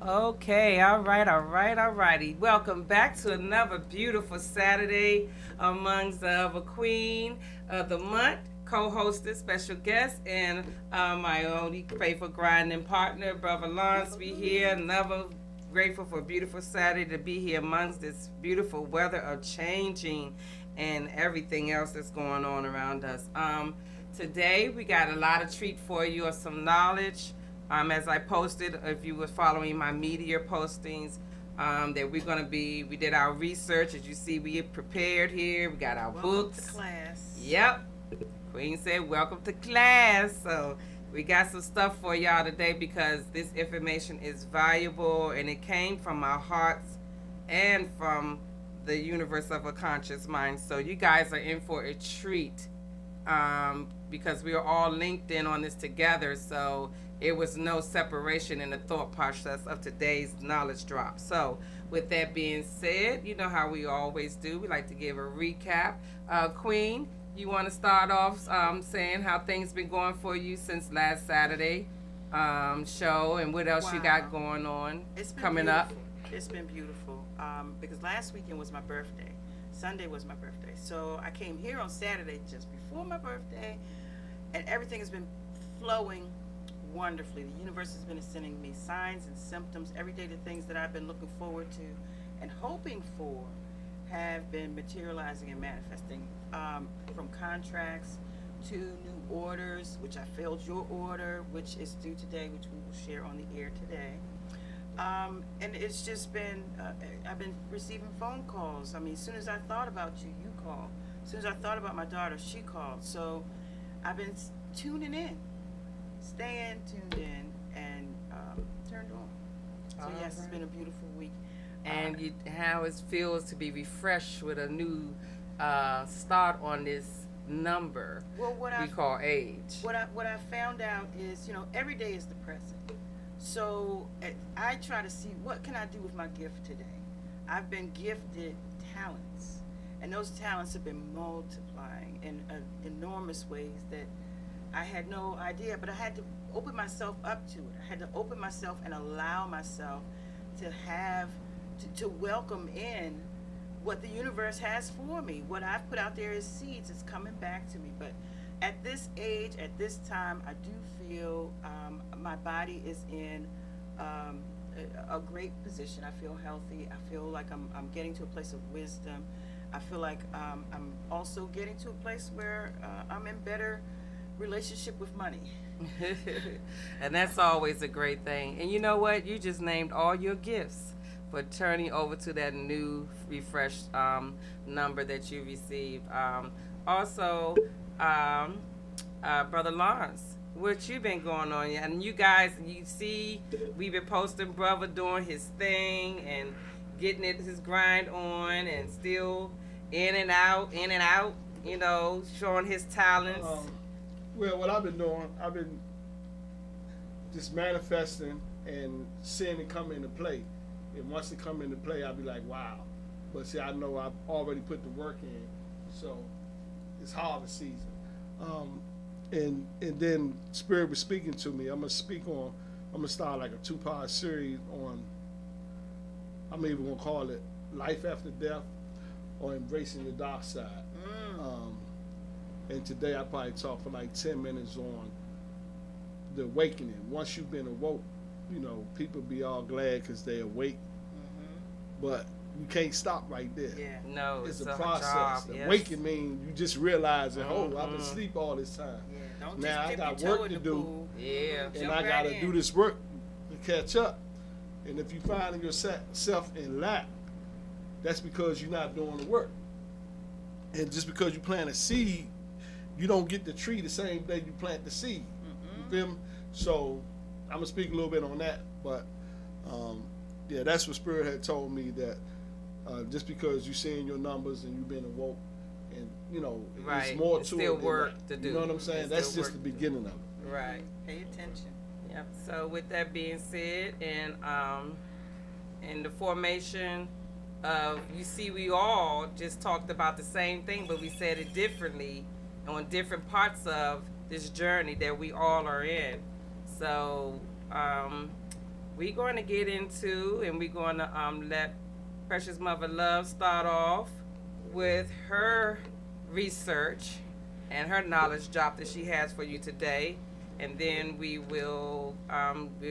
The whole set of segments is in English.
Okay, all right, all right, all righty. Welcome back to another beautiful Saturday amongst the other queen of the month, co-hostess, special guest, and my only faithful grinding partner, Brother Lawrence. Be here. Another grateful for a beautiful Saturday to be here amongst this beautiful weather of changing and everything else that's going on around us. Today we got a lot of treat for you of some knowledge, as I posted, if you were following my media postings, that we did our research. As you see, we prepared here. We got our Welcome books. to class. Yep. Queen said, welcome to class. So we got some stuff for y'all today because this information is valuable and it came from our hearts and from the universe of a conscious mind. So you guys are in for a treat, because we are all linked in on this together. So it was no separation in the thought process of today's knowledge drop. So, with that being said, you know how we always do. We like to give a recap. Queen, you want to start off saying how things been going for you since last Saturday show, and what else you got going on It's been coming beautiful. up? It's been beautiful. Because last weekend was my birthday. Sunday was my birthday. So I came here on Saturday just before my birthday, and everything has been flowing wonderfully. The universe has been sending me signs and symptoms every day. The things that I've been looking forward to and hoping for have been materializing and manifesting, from contracts to new orders, which I filled your order, which is due today, which we will share on the air today. And it's just been, I've been receiving phone calls. I mean, as soon as I thought about you, you called. As soon as I thought about my daughter, she called. So I've been tuning in, staying tuned in, and turned on. So yes, it's been a beautiful week. And how it feels to be refreshed with a new start on this number Well, we call age. what I found out is, every day is the present. So I try to see what can I do with my gift today. I've been gifted talents, and those talents have been multiplying in enormous ways that I had no idea. But I had to open myself up to it. I had to open myself and allow myself to have to welcome in what the universe has for me. What I've put out there as seeds is coming back to me. But at this age, at this time, I do feel my body is in a great position. I feel healthy. I feel like I'm getting to a place of wisdom. I feel like I'm also getting to a place where I'm in better relationship with money. And that's always a great thing. And you know what? You just named all your gifts for turning over to that new refreshed number that you received. Also, Brother Lawrence, what you been going on? And you guys, you see, we've been posting Brother doing his thing and getting his grind on, and still in and out, showing his talents. Well, what I've been doing, I've been just manifesting and seeing it come into play. And once it come into play, I'll be like, wow. But see, I know I've already put the work in, so it's harvest season. And then Spirit was speaking to me. I'm gonna start like a 2-part series on. I'm even gonna call it Life After Death or Embracing the Dark Side. And today I probably talk for like 10 minutes on the awakening. Once you've been awoke, people be all glad because they awake, but you can't stop right there. Yeah. No, It's it's a a process. job. The Yes. awakening means you just realize that, I've been Mhm. asleep all this time. Yeah. Don't Now I just dip got your toe work in to the do. pool. Yeah. And Jump I right gotta in. do this work to catch up. And if you find yourself in lack, that's because you're not doing the work. And just because you plant a seed, you don't get the tree the same day you plant the seed. You feel me? So I'm gonna speak a little bit on that, but yeah, that's what Spirit had told me, that just because you're seeing your numbers and you've been awoke, and Right. it's more It's to still it than work that. to do. You know what I'm saying? It's That's still just the work to do. beginning of it. Right. Pay attention. Yep. So with that being said, and in the formation of, you see, we all just talked about the same thing, but we said it differently on different parts of this journey that we all are in. So we're going to get into, and we're going to let Precious Mother Love start off with her research and her knowledge drop that she has for you today, and then we'll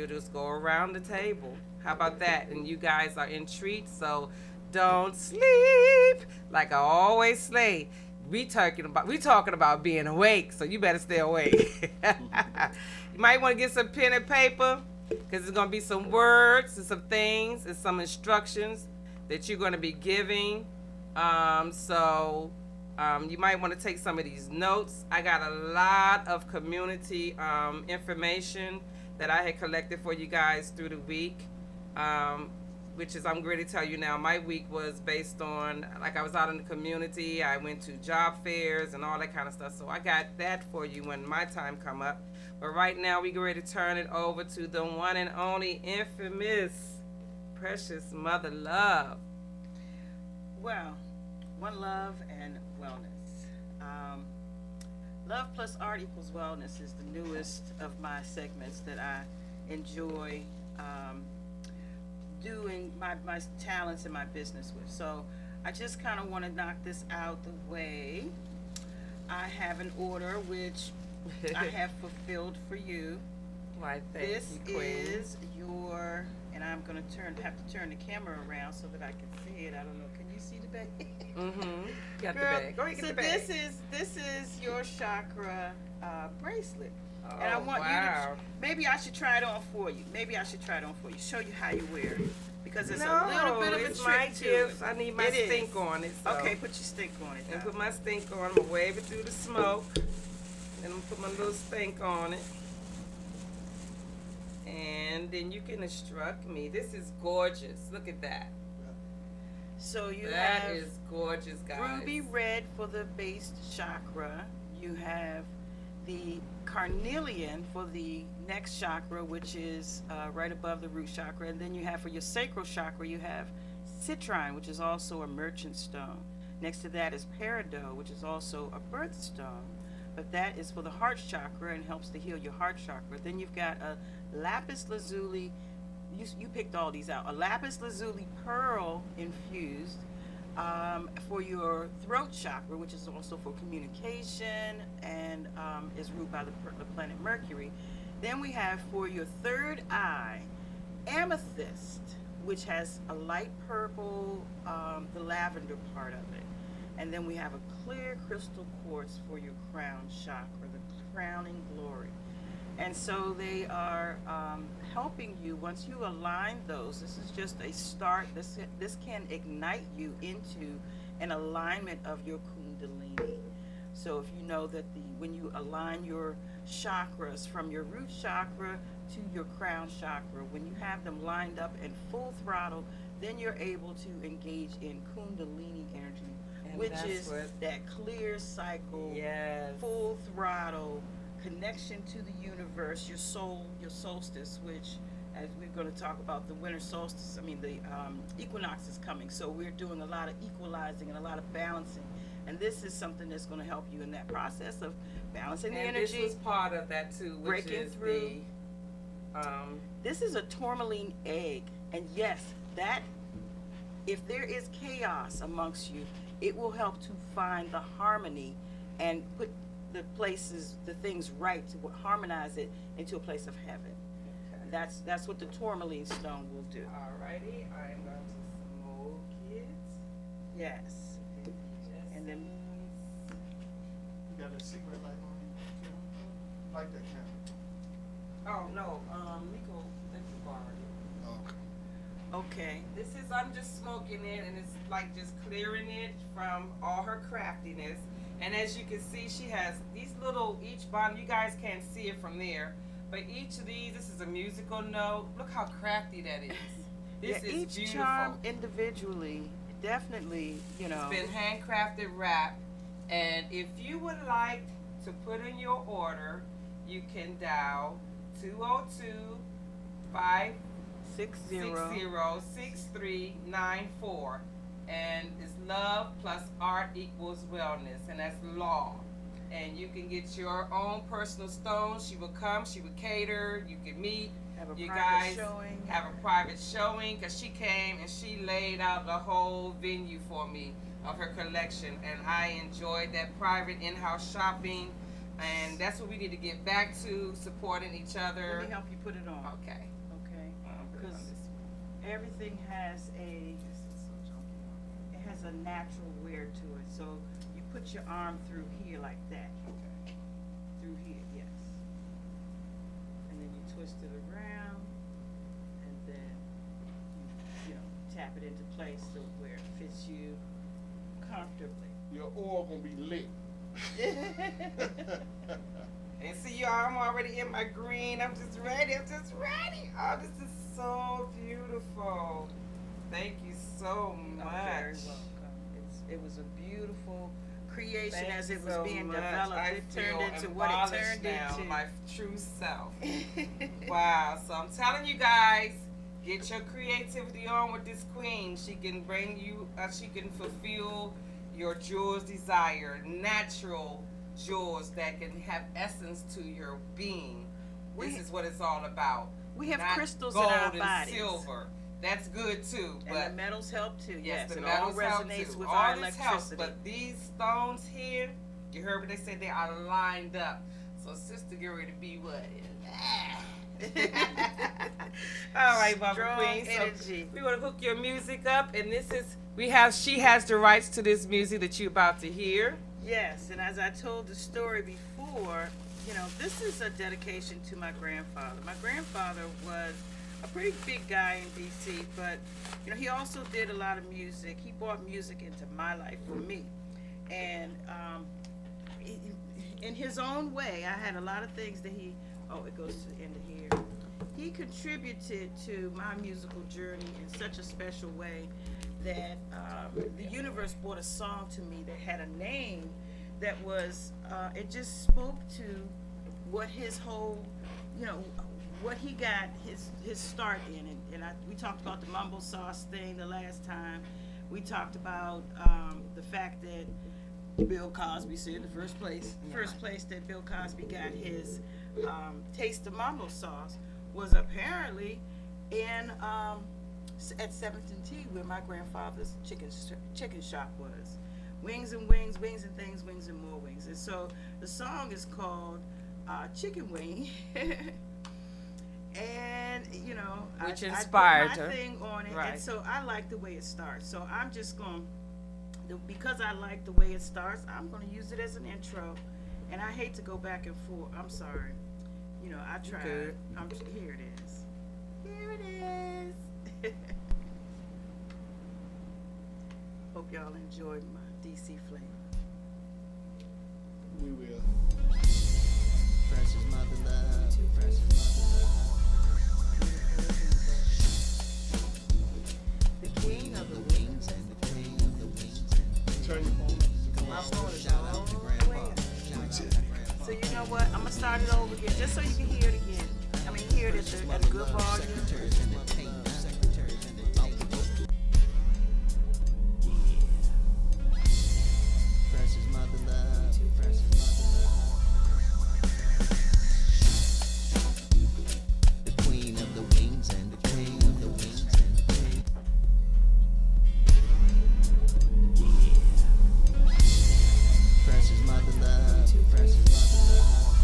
just go around the table. How about that? And you guys are in treats, so don't sleep. Like I always say, we talking about being awake, so you better stay awake. You might want to get some pen and paper, because there's going to be some words and some things and some instructions that you're going to be giving. You might want to take some of these notes. I got a lot of community information that I had collected for you guys through the week, which is, I'm going to tell you now, my week was based on, like, I was out in the community. I went to job fairs and all that kind of stuff. So I got that for you when my time come up. But right now, we get ready to turn it over to the one and only infamous Precious Mother Love. Well, one love and wellness. Love plus art equals wellness is the newest of my segments that I enjoy doing my talents and my business with. So I just kind of want to knock this out the way. I have an order which I have fulfilled for you. Why, thank This you, Queen. is your, and I'm gonna have to turn the camera around so that I can see it. I don't know. Can you see the bag? Mm-hmm. Got Girl, the bag. Go ahead, get so the bag. this is your chakra bracelet, Oh, and I want wow. you to. Maybe I should try it on for you. Show you how you wear it, because it's No, a little bit of a it's my trick to gift. it. I need my It is. stink on it. So. Okay, put your stink on it. And now. put my stink on. I'm gonna wave it through the smoke. And I'm gonna put my little stink on it. And then you can instruct me. This is gorgeous. Look at that. So you That have is gorgeous, guys. ruby red for the base chakra. You have the carnelian for the next chakra, which is right above the root chakra. And then you have for your sacral chakra, you have citrine, which is also a merchant stone. Next to that is peridot, which is also a birthstone. But that is for the heart chakra and helps to heal your heart chakra. Then you've got a lapis lazuli. You picked all these out. A lapis lazuli pearl infused for your throat chakra, which is also for communication and is ruled by the planet Mercury. Then we have for your third eye, amethyst, which has a light purple, the lavender part of it. And then we have a clear crystal quartz for your crown chakra, the crowning glory. And so they are helping you. Once you align those, this is just a start. This can ignite you into an alignment of your kundalini. So if you know that when you align your chakras from your root chakra to your crown chakra, when you have them lined up in full throttle, then you're able to engage in kundalini energy, And which that's is what- that clear cycle, Yes. full throttle connection to the universe, your soul, your solstice, which, as we're going to talk about, the winter solstice, the equinox is coming. So we're doing a lot of equalizing and a lot of balancing. And this is something that's going to help you in that process of balancing the And energy. this was part of that too, which breaking is through. the This is a tourmaline egg. And yes, that, if there is chaos amongst you, it will help to find the harmony and put the things right, to harmonize it into a place of heaven. Okay. That's what the tourmaline stone will do. Alrighty, I'm going to smoke it. Yes. And then You got a secret light on you? Like that camera. Oh no, Nico, let you borrow it. Okay. okay. This is, I'm just smoking it, and it's like just clearing it from all her craftiness. And as you can see, she has these little, each bottom, you guys can't see it from there, but each of these, this is a musical note. Look how crafty that is. This Yeah, is each beautiful. charm individually, definitely, It's been handcrafted wrap. And if you would like to put in your order, you can dial 202-560-6394. And it's love plus art equals wellness. And that's law. And you can get your own personal stones. She would come, she would cater, you could meet. Have a You private guys showing. have a private showing because she came and she laid out the whole venue for me of her collection, and I enjoyed that private in-house shopping, and that's what we need to get back to, supporting each other. Let me help you put it on. Okay. Okay. I'll put it on Because this everything has a This is so junky. it has a natural wear to it. So you put your arm through here like that. Okay. Through here, yes. And then you twist it around, and then you know, tap it into place so where it fits you comfortably. Your oil gonna be lit. And see, y'all, I'm already in my green. I'm just ready. Oh, this is so beautiful. Thank you so much. You're very welcome. It was a beautiful creation Thank as you it was so being much. developed. I It turned feel into what it embellished turned now, into. my true self. Wow. So I'm telling you guys, get your creativity on with this queen. She can bring you, she can fulfill your jewel's desire, natural jewels that can have essence to your being. This is what it's all about. We have Not crystals gold in our and bodies. silver. That's good too, And but the metals help too. yes, the it all metals help resonates too. with All our this helps, electricity. but these stones here, you heard what they said, they are lined up. So sister get ready to be what? All right, Barbara Strong Queen. So energy. we want to hook your music up, and this is she has the rights to this music that you're about to hear. Yes, and as I told the story before, you know, this is a dedication to my grandfather. My grandfather was a pretty big guy in DC, but you know, he also did a lot of music. He brought music into my life for me, and in his own way, I had a lot of things that he. Oh, it goes to the end of here. He contributed to my musical journey in such a special way that the universe brought a song to me that had a name that was, it just spoke to what his whole, you know, what he got his start in. And we talked about the mumble sauce thing the last time. We talked about the fact that Bill Cosby said the first place that Bill Cosby got his taste of mumble sauce was apparently in at 7th and T, where my grandfather's chicken shop was. Wings and wings, wings and things, wings and more wings. And so the song is called Chicken Wing. And you know, Which I inspired put my her. thing on it, Right. and so I like the way it starts. So I'm just going because I like the way it starts, I'm going to use it as an intro. And I hate to go back and forth. I'm sorry. You know, I tried. good. Here it is. Here it is. Hope y'all enjoyed my DC flavor. We will. Precious mother love, precious mother The king of the love. Wings and the king of the wings and Turn your phone up. come My on, phone is shout all out to the grandpa. way up. Shout out to grandpa. So you know what? I'm gonna start it over again, just so you can hear it again. I mean, hear it at a good volume. Secretaries and the tape, secretaries and the tape. Precious mother love, precious mother love. The queen of the wings and the king of the wings and the king. Precious mother love, precious mother love.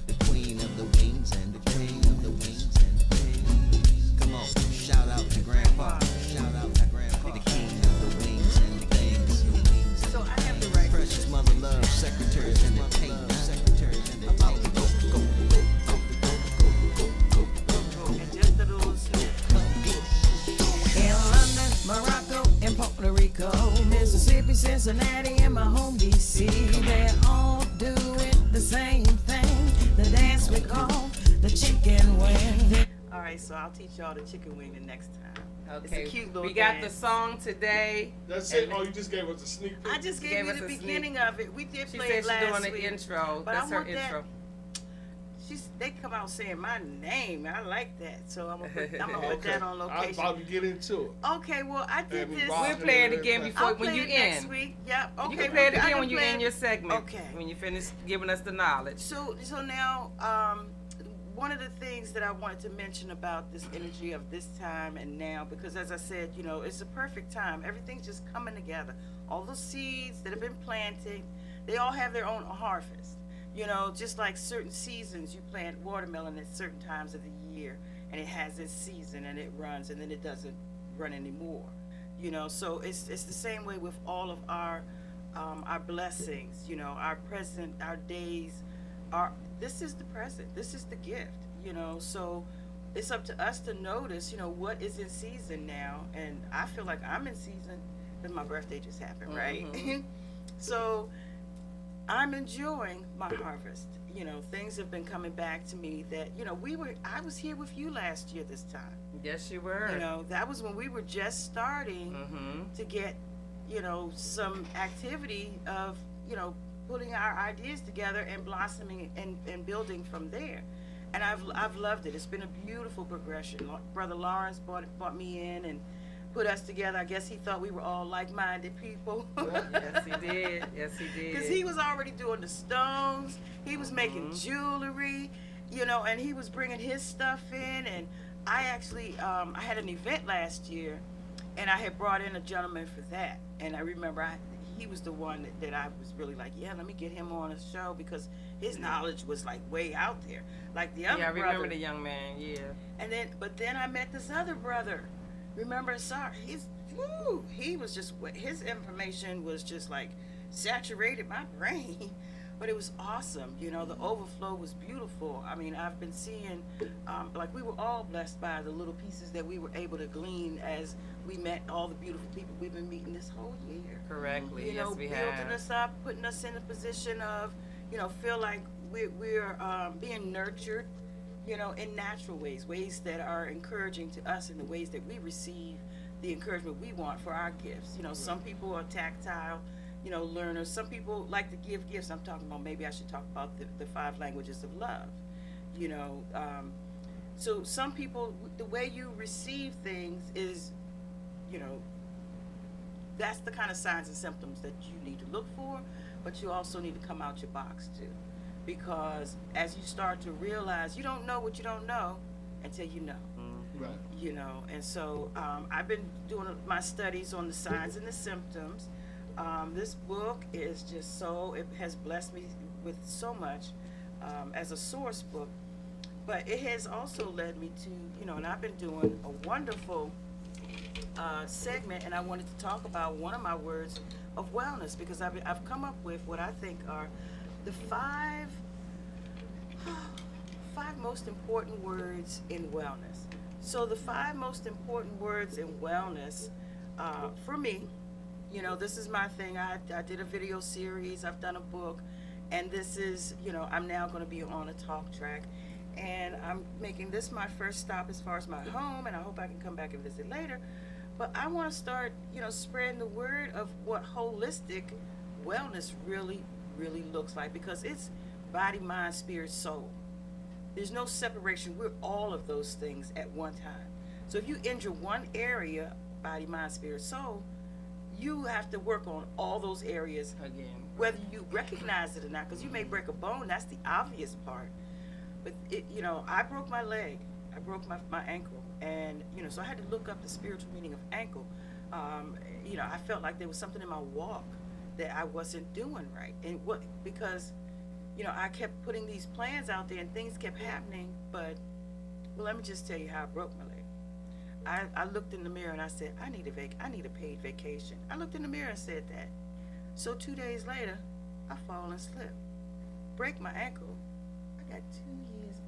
The queen of the wings and the king of the wings and the king. Come on, shout out to grandpa, shout out to grandpa. The king of the wings and the things, the wings and So I have the right. precious mother love, secretaries and the tape, secretaries and the tape. Go, go, go, go, go, go, go, go, go. And just a little snippet. In London, Morocco, and Puerto Rico, Mississippi, Cincinnati, and my home DC. They all do it the same thing. The dance we call the chicken wing. All right, so I'll teach y'all the chicken wing the next time. Okay. It's a cute little we got dance. the song today. That's it. Oh, you just gave us a sneak peek. I just She gave gave you us the a sneak- beginning of it. We did She play said it she's last doing week. the intro. But That's I her want that- intro. they come out saying my name. I like that, so I'm gonna put that on I'm location. about to get into it. Okay, well I did Abby this. Bob. We'll play it again before I'll when play you it next end. week. Yep. Okay. You can play it I again can when you play end it. your segment. Okay. When you finish giving us the knowledge. So now, one of the things that I wanted to mention about this energy of this time and now, because as I said, you know, it's a perfect time. Everything's just coming together. All the seeds that have been planted, they all have their own harvest. You know, just like certain seasons, you plant watermelon at certain times of the year, and it has its season and it runs, and then it doesn't run anymore. You know, so it's the same way with all of our blessings. You know, our present, our days, this is the present. This is the gift. You know, so it's up to us to notice. You know, what is in season now, and I feel like I'm in season because my birthday just happened, right? So I'm enjoying my harvest. You know, things have been coming back to me that, you know, I was here with you last year this time. Yes, you were. You know, that was when we were just starting to get, you know, some activity of, you know, putting our ideas together and blossoming and building from there. And I've loved it. It's been a beautiful progression. Brother Lawrence brought me in and put us together. I guess he thought we were all like-minded people. Yes, he did. Yes, he did. Because he was already doing the stones. He was making jewelry, you know, and he was bringing his stuff in. And I actually, I had an event last year, and I had brought in a gentleman for that. And I remember he was the one that I was really like, yeah, let me get him on a show because his knowledge was like way out there. Like the other brother. Yeah, I remember the young man, yeah. And but then I met this other brother. Remember, he was just, his information was just like saturated my brain. But it was awesome. You know, the overflow was beautiful. I mean, I've been seeing, like we were all blessed by the little pieces that we were able to glean as we met all the beautiful people we've been meeting this whole year. Correctly, You yes, know, we building have. us up, putting us in a position of, you know, feel like we're being nurtured, you know, in natural ways that are encouraging to us in the ways that we receive the encouragement we want for our gifts. You know, some people are tactile, you know, learners. Some people like to give gifts. I'm talking about, maybe I should talk about the 5 languages of love, you know. So some people, the way you receive things is, you know, that's the kind of signs and symptoms that you need to look for, but you also need to come out your box too. Because as you start to realize, you don't know what you don't know until you know. Right. You know, and so I've been doing my studies on the signs and the symptoms. This book is just it has blessed me with so much as a source book, but it has also led me to, you know, and I've been doing a wonderful segment, and I wanted to talk about one of my words of wellness, because I've come up with what I think are the five most important words in wellness. So the 5 most important words in wellness, for me, you know, this is my thing. I did a video series, I've done a book, and this is, you know, I'm now going to be on a talk track, and I'm making this my first stop as far as my home, and I hope I can come back and visit later. But I want to start, you know, spreading the word of what holistic wellness really, really looks like, because it's body, mind, spirit, soul. There's no separation. We're all of those things at one time. So if you injure one area, body, mind, spirit, soul, you have to work on all those areas Again. whether you recognize it or not, because you may break a bone. That's the obvious part. But you know, I broke my leg. I broke my ankle, and you know, so I had to look up the spiritual meaning of ankle. You know, I felt like there was something in my walk that I wasn't doing right, and because you know, I kept putting these plans out there and things kept happening. But well, let me just tell you how I broke my leg. I looked in the mirror and I said, I need a paid vacation. I looked in the mirror and said that. So 2 days later, I fall and slip, break my ankle. I got 2 years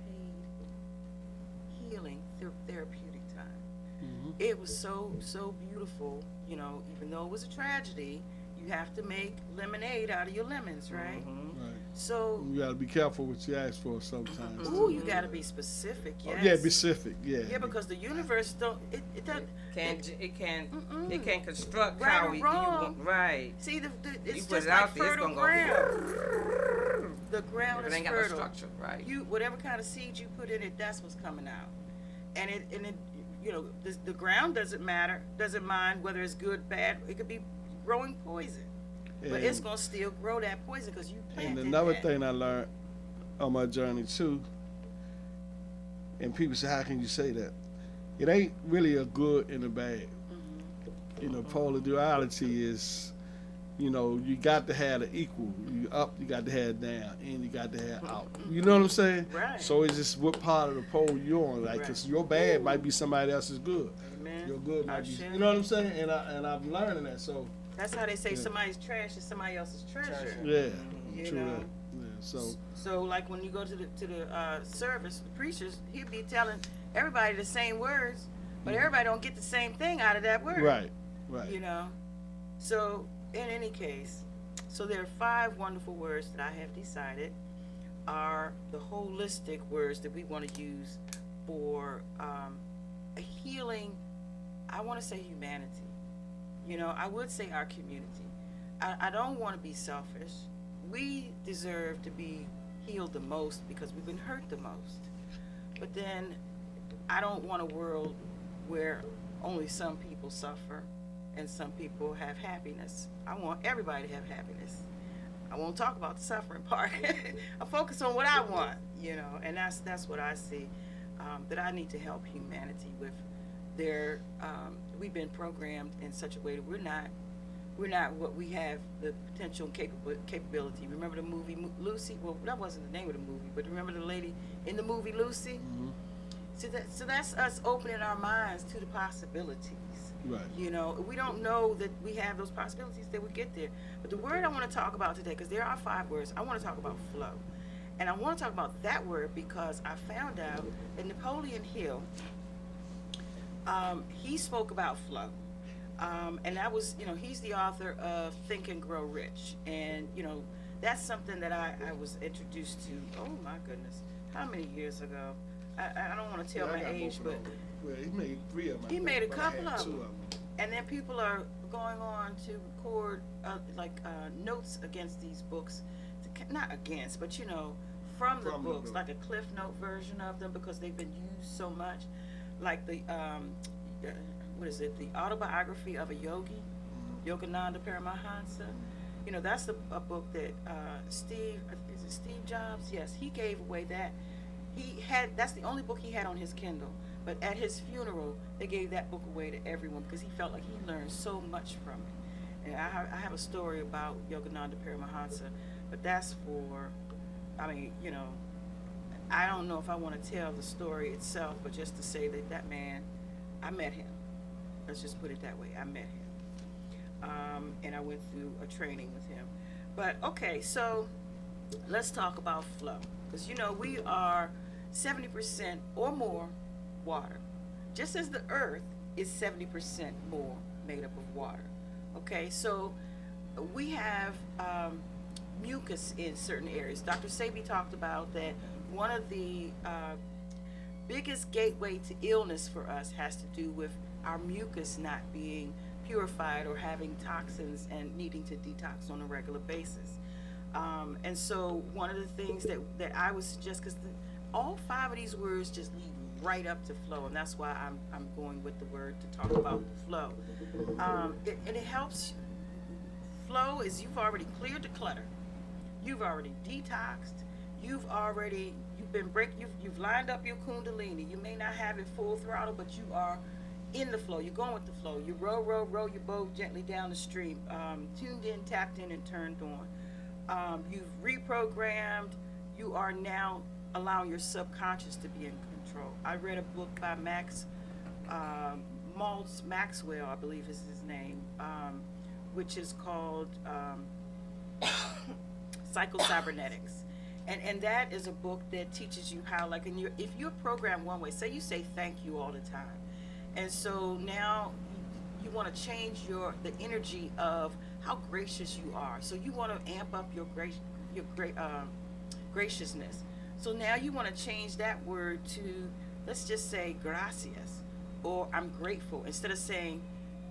paid healing therapeutic time. It was so beautiful. You know, even though it was a tragedy, you have to make lemonade out of your lemons, right? Right. So, You gotta be careful what you ask for sometimes. ooh, you got to be specific. Yes. Yeah, specific. Yeah. Yeah, because the universe it doesn't. It can't construct Right how or you wrong. want. Right. See, You it's put just it like out there, it's fertile gonna go. ground. the ground It is ain't got no fertile. structure, right? You whatever kind of seed you put in it, that's what's coming out. And it you know, the ground doesn't mind whether it's good, bad. It could be growing poison, but it's And- gonna still grow that poison because you planted And another that. thing I learned on my journey too, and people say, how can you say that? It ain't really a good and a bad. You know, polar duality is, you know, you got to have the equal. You up, you got to have down, and you got to have out. You know what I'm saying? Right. So it's just what part of the pole you're on. Like, Right. 'cause your bad might be somebody else's good. Amen. Your good might be, Ashe. you know what I'm saying? And I'm learning that. So That's how they say Yeah. somebody's trash is somebody else's treasure. yeah, You true know? that. Yeah. So So like when you go to the service, the preachers, he'll be telling everybody the same words, but everybody don't get the same thing out of that word. right, right. You know. So in any case, so there are 5 wonderful words that I have decided are the holistic words that we want to use for a healing. I want to say humanity. You know, I would say our community. I don't want to be selfish. We deserve to be healed the most because we've been hurt the most. But then I don't want a world where only some people suffer and some people have happiness. I want everybody to have happiness. I won't talk about the suffering part. I focus on what I want, you know, and that's what I see, that I need to help humanity with their, we've been programmed in such a way that we're not what we have the potential and capability. Remember the movie Lucy? Well, that wasn't the name of the movie, but remember the lady in the movie Lucy? So that's us opening our minds to the possibilities. Right. You know, we don't know that we have those possibilities that we get there. But the word I want to talk about today, because there are 5 words, I want to talk about flow. And I want to talk about that word because I found out that Napoleon Hill, he spoke about flow. And that was, you know, he's the author of Think and Grow Rich. And, you know, that's something that I was introduced to, oh my goodness, how many years ago? I don't want to tell Yeah, I my got age, both but of them. Well, he made 3 of them. I he think, made a but I couple had of 2 them. them. And then people are going on to record notes against these books, not against, but you know, from the From the books, book. like a Cliff Note version of them because they've been used so much, like the what is it? The autobiography of a yogi, Yogananda Paramahansa. You know, that's a book that Steve Jobs? Yes, he gave away that. That's the only book he had on his Kindle. But at his funeral, they gave that book away to everyone because he felt like he learned so much from it. And I have a story about Yogananda Paramahansa, but that's for, I mean, you know, I don't know if I want to tell the story itself, but just to say that man, I met him. Let's just put it that way. I met him. And I went through a training with him. But okay, so let's talk about flow. Because, you know, we are 70% or more water. Just as the earth is 70% more made up of water. Okay, so we have mucus in certain areas. Dr. Sebi talked about that one of the biggest gateway to illness for us has to do with our mucus not being purified or having toxins and needing to detox on a regular basis. And so one of the things that I would suggest, because all 5 of these words just lead right up to flow, and that's why I'm going with the word to talk about the flow. And it helps. Flow is you've already cleared the clutter, you've already detoxed, you've lined up your kundalini. You may not have it full throttle, but you are in the flow. You're going with the flow. You row your boat gently down the stream, tuned in, tapped in, and turned on. You've reprogrammed. You are now allowing your subconscious to be in control. I read a book by Maltz Maxwell, I believe is his name, which is called Psycho-Cybernetics. And that is a book that teaches you how, like, if you're programmed one way, say you say thank you all the time. And so now you want to change the energy of how gracious you are. So you want to amp up your graciousness. So now you want to change that word to, let's just say gracias, or I'm grateful. Instead of saying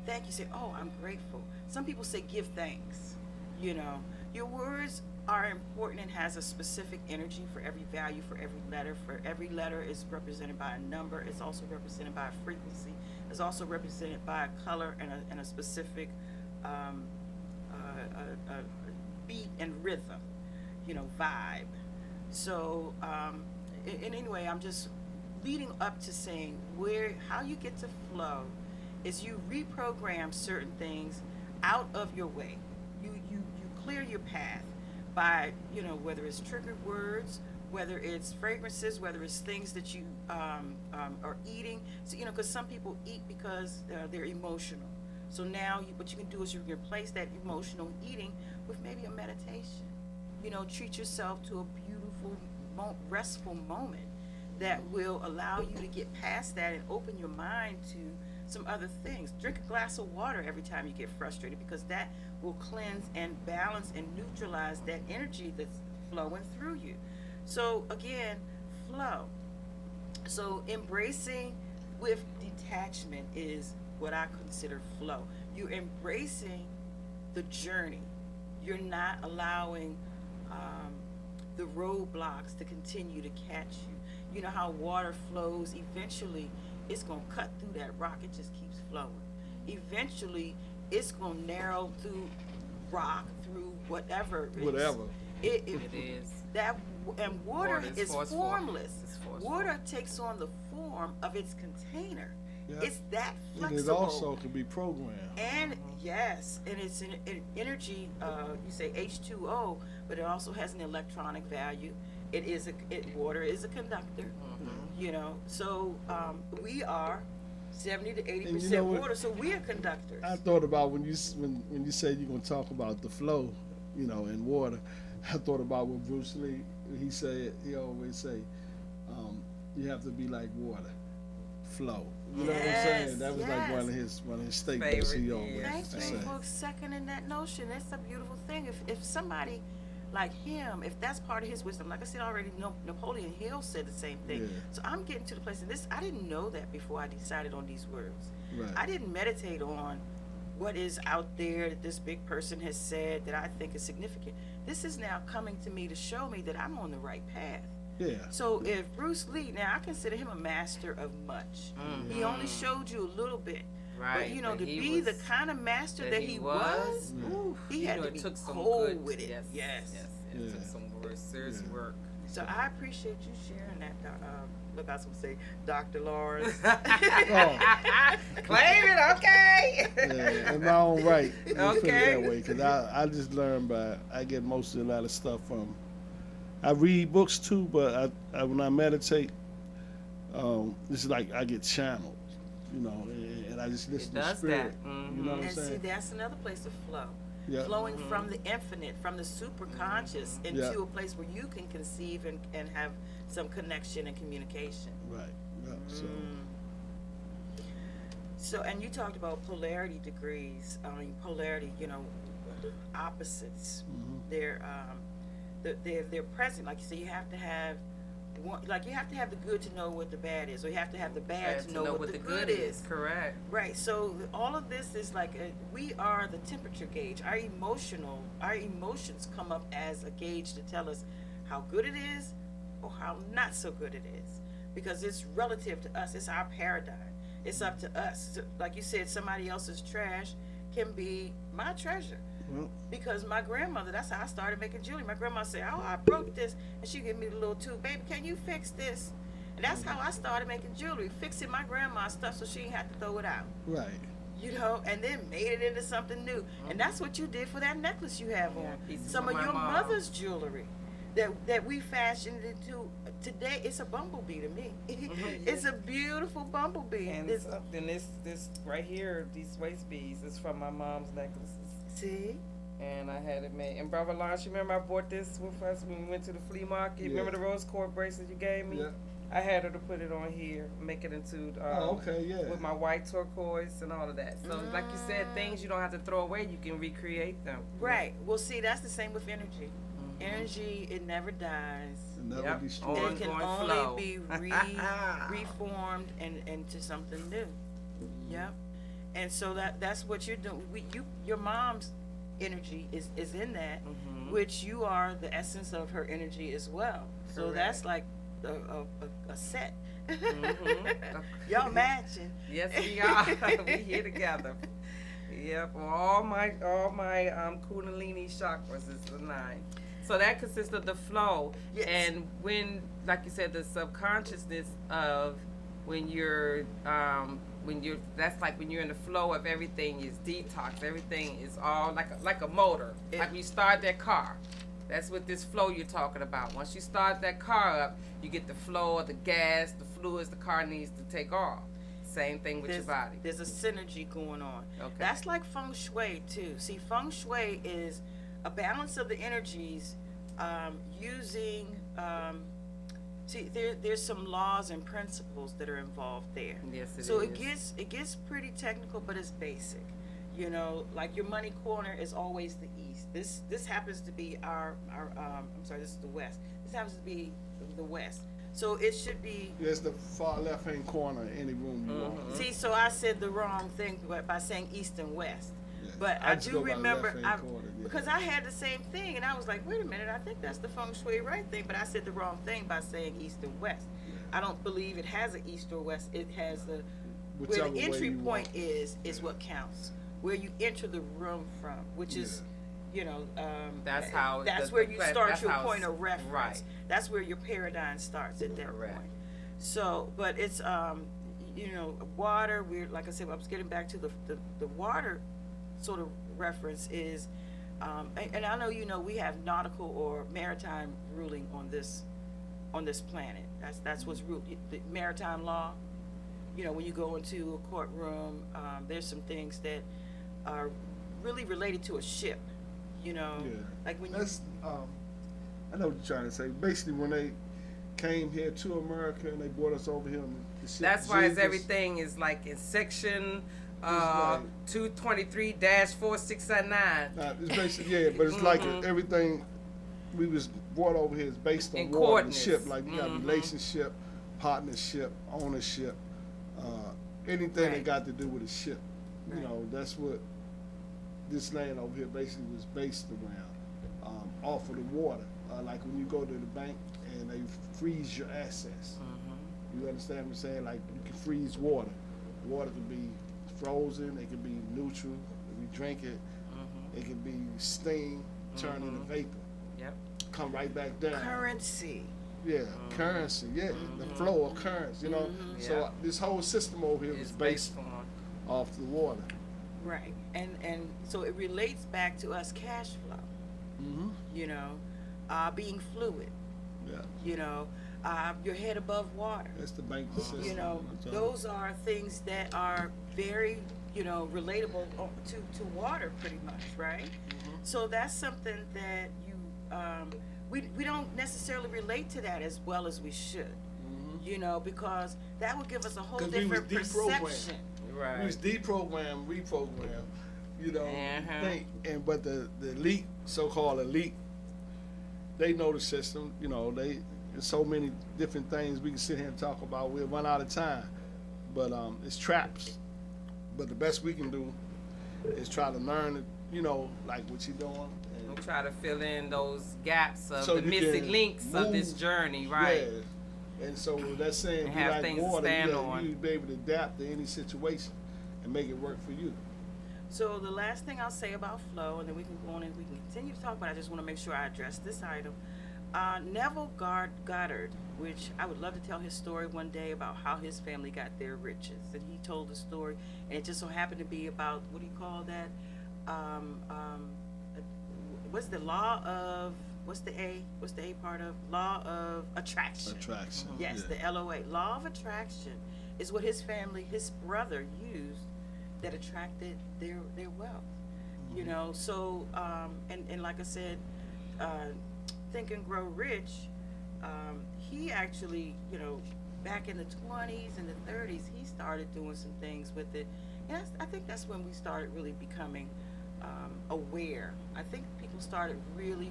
thank you, say, oh, I'm grateful. Some people say give thanks. You know, your words are important and has a specific energy for every value, for every letter. For every letter is represented by a number. It's also represented by a frequency. It's also represented by a color and a specific beat and rhythm, vibe. So, and anyway, I'm just leading up to saying how you get to flow is you reprogram certain things out of your way. You clear your path by, whether it's triggered words, whether it's fragrances, whether it's things that you are eating. So, because some people eat because they're emotional. So now what you can do is you can replace that emotional eating with maybe a meditation. Treat yourself to a beautiful, restful moment that will allow you to get past that and open your mind to some other things. Drink a glass of water every time you get frustrated, because that will cleanse and balance and neutralize that energy that's flowing through you. So again, flow. So embracing with detachment is what I consider flow. You're embracing the journey. You're not allowing the roadblocks to continue to catch you. You know how water flows, eventually it's going to cut through that rock. It just keeps flowing. Eventually it's going to narrow through rock, through whatever it is. Whatever. It is. And water is forceful. formless. It's forceful. Water takes on the form of its container. Yeah. It's that And flexible. it also can be programmed. And yes, and it's an energy. You say H2O, but it also has an electronic value. Water is a conductor. So we are 70 to 80% water. So we are conductors. I thought about when you said you're gonna talk about the flow, in water. I thought about what Bruce Lee he always say, you have to be like water, flow. You know what I'm saying? That was like one of his statements he always Thank you said. for seconding that notion. That's a beautiful thing. If somebody like him, if that's part of his wisdom, like I said already, Napoleon Hill said the same thing. Yeah. So I'm getting to the place of this. I didn't know that before I decided on these words. Right. I didn't meditate on what is out there that this big person has said that I think is significant. This is now coming to me to show me that I'm on the right path. Yeah. So if Bruce Lee, now I consider him a master of much. He only showed you a little bit. Right. But to be the kind of master that he was, ooh, he had to be cold with it. Yes. It took some work, serious work. So I appreciate you sharing that. Look, I was gonna say, Dr. Lawrence. Claim it, okay. Yeah, in my own right. Let's put it Okay. that way, because I just learned I get mostly a lot of stuff from. I read books too, but I when I meditate, it's like I get channeled, and I just listen to does spirit. that. You know what I'm And see, saying? that's another place of flow. Yeah. Flowing from the infinite, from the superconscious into Yeah. a place where you can conceive and have some connection and communication. Right. Yeah. So, and you talked about polarity degrees. Polarity, opposites. They're present. Like you say, you have to have one. Like you have to have the good to know what the bad is, or you have to have the bad to know what the good is. Correct. Right. So all of this is like we are the temperature gauge. Our emotions come up as a gauge to tell us how good it is or how not so good it is, because it's relative to us. It's our paradigm. It's up to us. So, like you said, somebody else's trash can be my treasure. Well, Because my grandmother, that's how I started making jewelry. My grandma said, "Oh, I broke this," and she gave me the little tube. "Baby, can you fix this?" And that's how I started making jewelry, fixing my grandma's stuff so she didn't have to throw it out. right. And then made it into something new. And that's what you did for that necklace you have on. pieces Some from of my your mom. mother's jewelry that we fashioned into today. It's a bumblebee to me. It's a beautiful bumblebee. And It's- then this right here, these waist beads, is from my mom's necklaces. see? And I had it made. And Brother Lance, you remember I bought this with us when we went to the flea market? Yeah. Remember the rose cord bracelet you gave me? Yeah. I had her to put it on here, make it into Okay. Yeah. with my white turquoise and all of that. So like you said, things you don't have to throw away, you can recreate them. Right. Well, see, that's the same with energy. Energy, it never dies. And that Yep. would be strong. On- It can Ongoing only flow. be reformed and into something new. Yep. And so that's what you're doing. Your mom's energy is in that, which you are the essence of her energy as well. So Correct. that's like a set. Mhm. Y'all matching. Yes, we are. We here together. Yep. All my Kundalini chakras is the 9. So that consists of the flow. Yes. And when, like you said, the subconsciousness of when you're that's like when you're in the flow of everything is detox. Everything is all like a motor. Yeah. Like when you start that car. That's what this flow you're talking about. Once you start that car up, you get the flow of the gas, the fluids the car needs to take off. Same thing with your body. There's a synergy going on. Okay. That's like feng shui too. See, feng shui is a balance of the energies using. See, there's some laws and principles that are involved there. Yes, it So is. it gets pretty technical, but it's basic. You know, like your money corner is always the east. This happens to be our I'm sorry, this is the west. This happens to be the west. So it should be. It's the far left hand corner of any room you walk in. See, so I said the wrong thing by saying east and west. Yeah. But I I just do go by the remember, left-hand corner, yeah. because I had the same thing, and I was like, wait a minute, I think that's the feng shui right thing, but I said the wrong thing by saying east and west. I don't believe it has an east or west. It has where Whichever the way entry you point walk. is what counts. Where you enter the room from, which is, you know, That's how that's the- where the you pla- start that's your how point it's- of reference. right. That's where your paradigm starts at that Correct. point. So, but it's you know, water. We're like I said, I was getting back to the water sort of reference is, and I know you know we have nautical or maritime ruling on this planet. That's what's the maritime law. You know, when you go into a courtroom, there's some things that are really related to a ship. You know, Yeah. like when That's I know what you're trying to say. Basically, when they came here to America and they brought us over here on the ship. That's why it's Jesus, everything is like in section like- 223-4609. Nah, it's basically but it's like everything we was brought over here is based on In water and coordinates. ship. Like you got relationship, partnership, ownership, anything that got to do with a ship. You know, that's what this land over here basically was based around, off of the water. Like when you go to the bank and they freeze your assets. You understand what I'm saying? Like you can freeze water. Water can be frozen. It can be neutral. If you drink it, it can be steam, turn into vapor, Yep. come right back down. currency. Yeah, currency. Yeah, the flow of currency. You know, so Yeah. this whole system over here It's is based based on. off the water. Right, and so it relates back to us cash flow. Mm-hmm. You know, being fluid. Yeah, You know, your head above water. that's the banking system. You know, That's all. those are things that are very, you know, relatable to water, pretty much, right? So that's something that we don't necessarily relate to that as well as we should. You know, because that would give us a whole 'Cause we was different deprogrammed. perception. Right. We was deprogrammed, reprogrammed, you know, think, but the elite, so-called elite, they know the system, you know, there's so many different things we can sit here and talk about, we'll run out of time, but it's traps, but the best we can do is try to learn, you know, like what you're doing. We'll And try to fill in those gaps of So the you missing can links of this move. journey, right? Yeah. And so that's saying And be have like things to water, stand yeah, on. you be able to adapt to any situation and make it work for you. So the last thing I'll say about flow, and then we can go on and we can continue to talk, but I just want to make sure I address this item. Neville Goddard, which I would love to tell his story one day about how his family got their riches. And he told the story, and it just so happened to be about, what do you call that? What's the law of, what's the A part of? Law of attraction. Attraction. Yes, yeah. the LOA. Law of attraction is what his family, his brother used that attracted their wealth. You know, so and like I said, Think and Grow Rich, he actually, you know, back in the 20s and the 30s, he started doing some things with it. And I think that's when we started really becoming aware. I think people started really,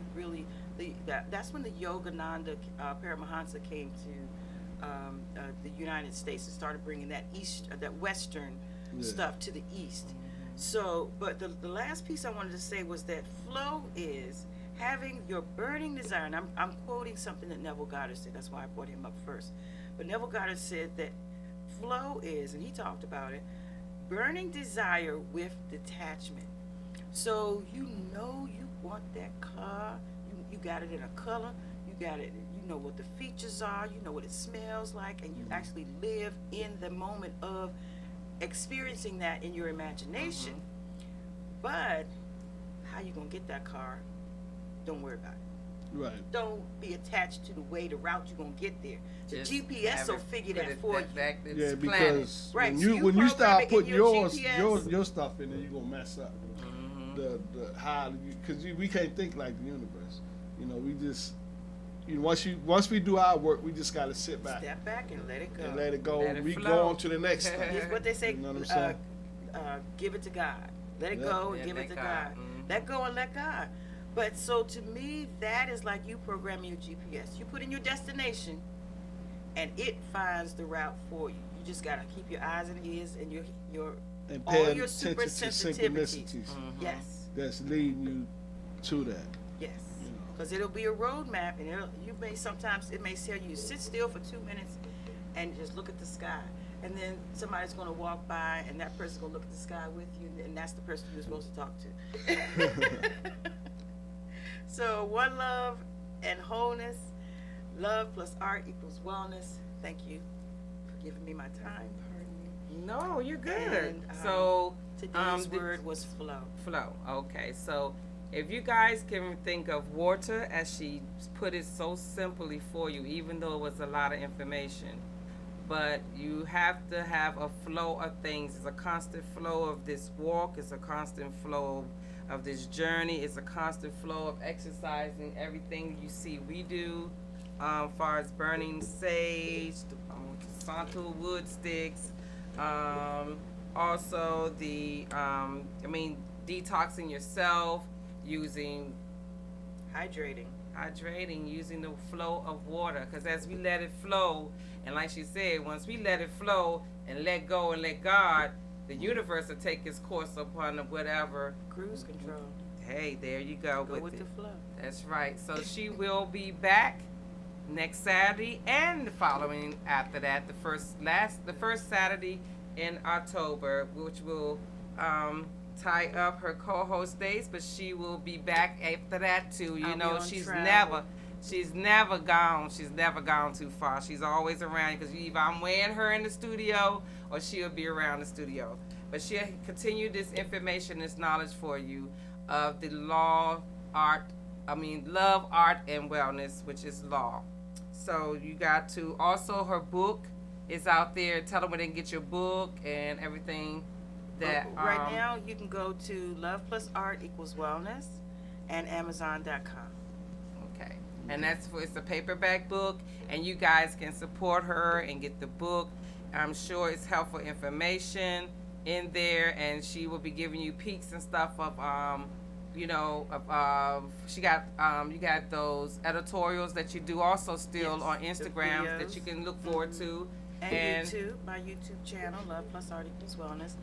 that's when the Yogananda Paramahansa came to the United States and started bringing that Western stuff to the East. So, but the last piece I wanted to say was that flow is, having your burning desire, and I'm quoting something that Neville Goddard said, that's why I brought him up first. But Neville Goddard said that flow is, and he talked about it, burning desire with detachment. So you know you want that car, you got it in a color, you got it, you know what the features are, you know what it smells like, and you actually live in the moment of experiencing that in your imagination. But how you gonna get that car, don't worry about it. Right. Don't be attached to the way, the route you're gonna get there. The Just GPS have will it figure put that it for you. back to Yeah, its because Right, when so you you when you program start it in putting your your GPS. stuff in there, you're gonna mess up. The how because we can't think like the universe. You know, we just once we do our work, we just gotta sit back Step back and let it go. and let it go. Let it We flow. go on to the next thing. It's what they say, You know what I'm saying? give it to God. Let it Yeah. go and Yeah, give let it to God. God. Mhm. Let go and let God. But so to me, that is like you programming your GPS. You put in your destination, and it finds the route for you. You just gotta keep your eyes and ears and your And all pay your attention super to sensitivities. synchronicities Yes, that's leading you to that. yes. You know. Because it'll be a roadmap, and you may sometimes it may tell you to sit still for 2 minutes and just look at the sky. And then somebody's going to walk by, and that person's going to look at the sky with you, and that's the person you're supposed to talk to. So, one love and wholeness. Love plus art equals wellness. Thank you for giving me my time. Pardon me. No, you're good. And, So Today's the- word was flow. flow. Okay, so if you guys can think of water, as she put it so simply for you, even though it was a lot of information, but you have to have a flow of things. It's a constant flow of this walk. It's a constant flow of this journey. It's a constant flow of exercising everything you see we do, far as burning sage, Santal wood sticks, also the detoxing yourself, using hydrating, using the flow of water, because as we let it flow, and like she said, once we let it flow and let go and let God, the universe will take its course upon whatever. Cruise control. Hey, there you go, Go with with the it. flow. That's right. So she will be back next Saturday and the following after that, the first Saturday in October, which will tie up her co-host days, but she will be back after that too. You I'll be know, on she's travel. never gone. She's never gone too far. She's always around because either I'm weighing her in the studio or she'll be around the studio. But she'll continue this information, this knowledge for you of the love, art, and wellness, which is law. So you got to, also her book is out there. Tell them where they can get your book and everything. That Right now, you can go to Love Plus Art Equals Wellness and Amazon.com. Okay. And it's a paperback book, and you guys can support her and get the book. I'm sure it's helpful information in there, and she will be giving you peeks and stuff of she got you got those editorials that you do also still Yes, on the Instagram that videos. you can look forward to. And YouTube, my YouTube channel, Love Plus Art Equals Wellness,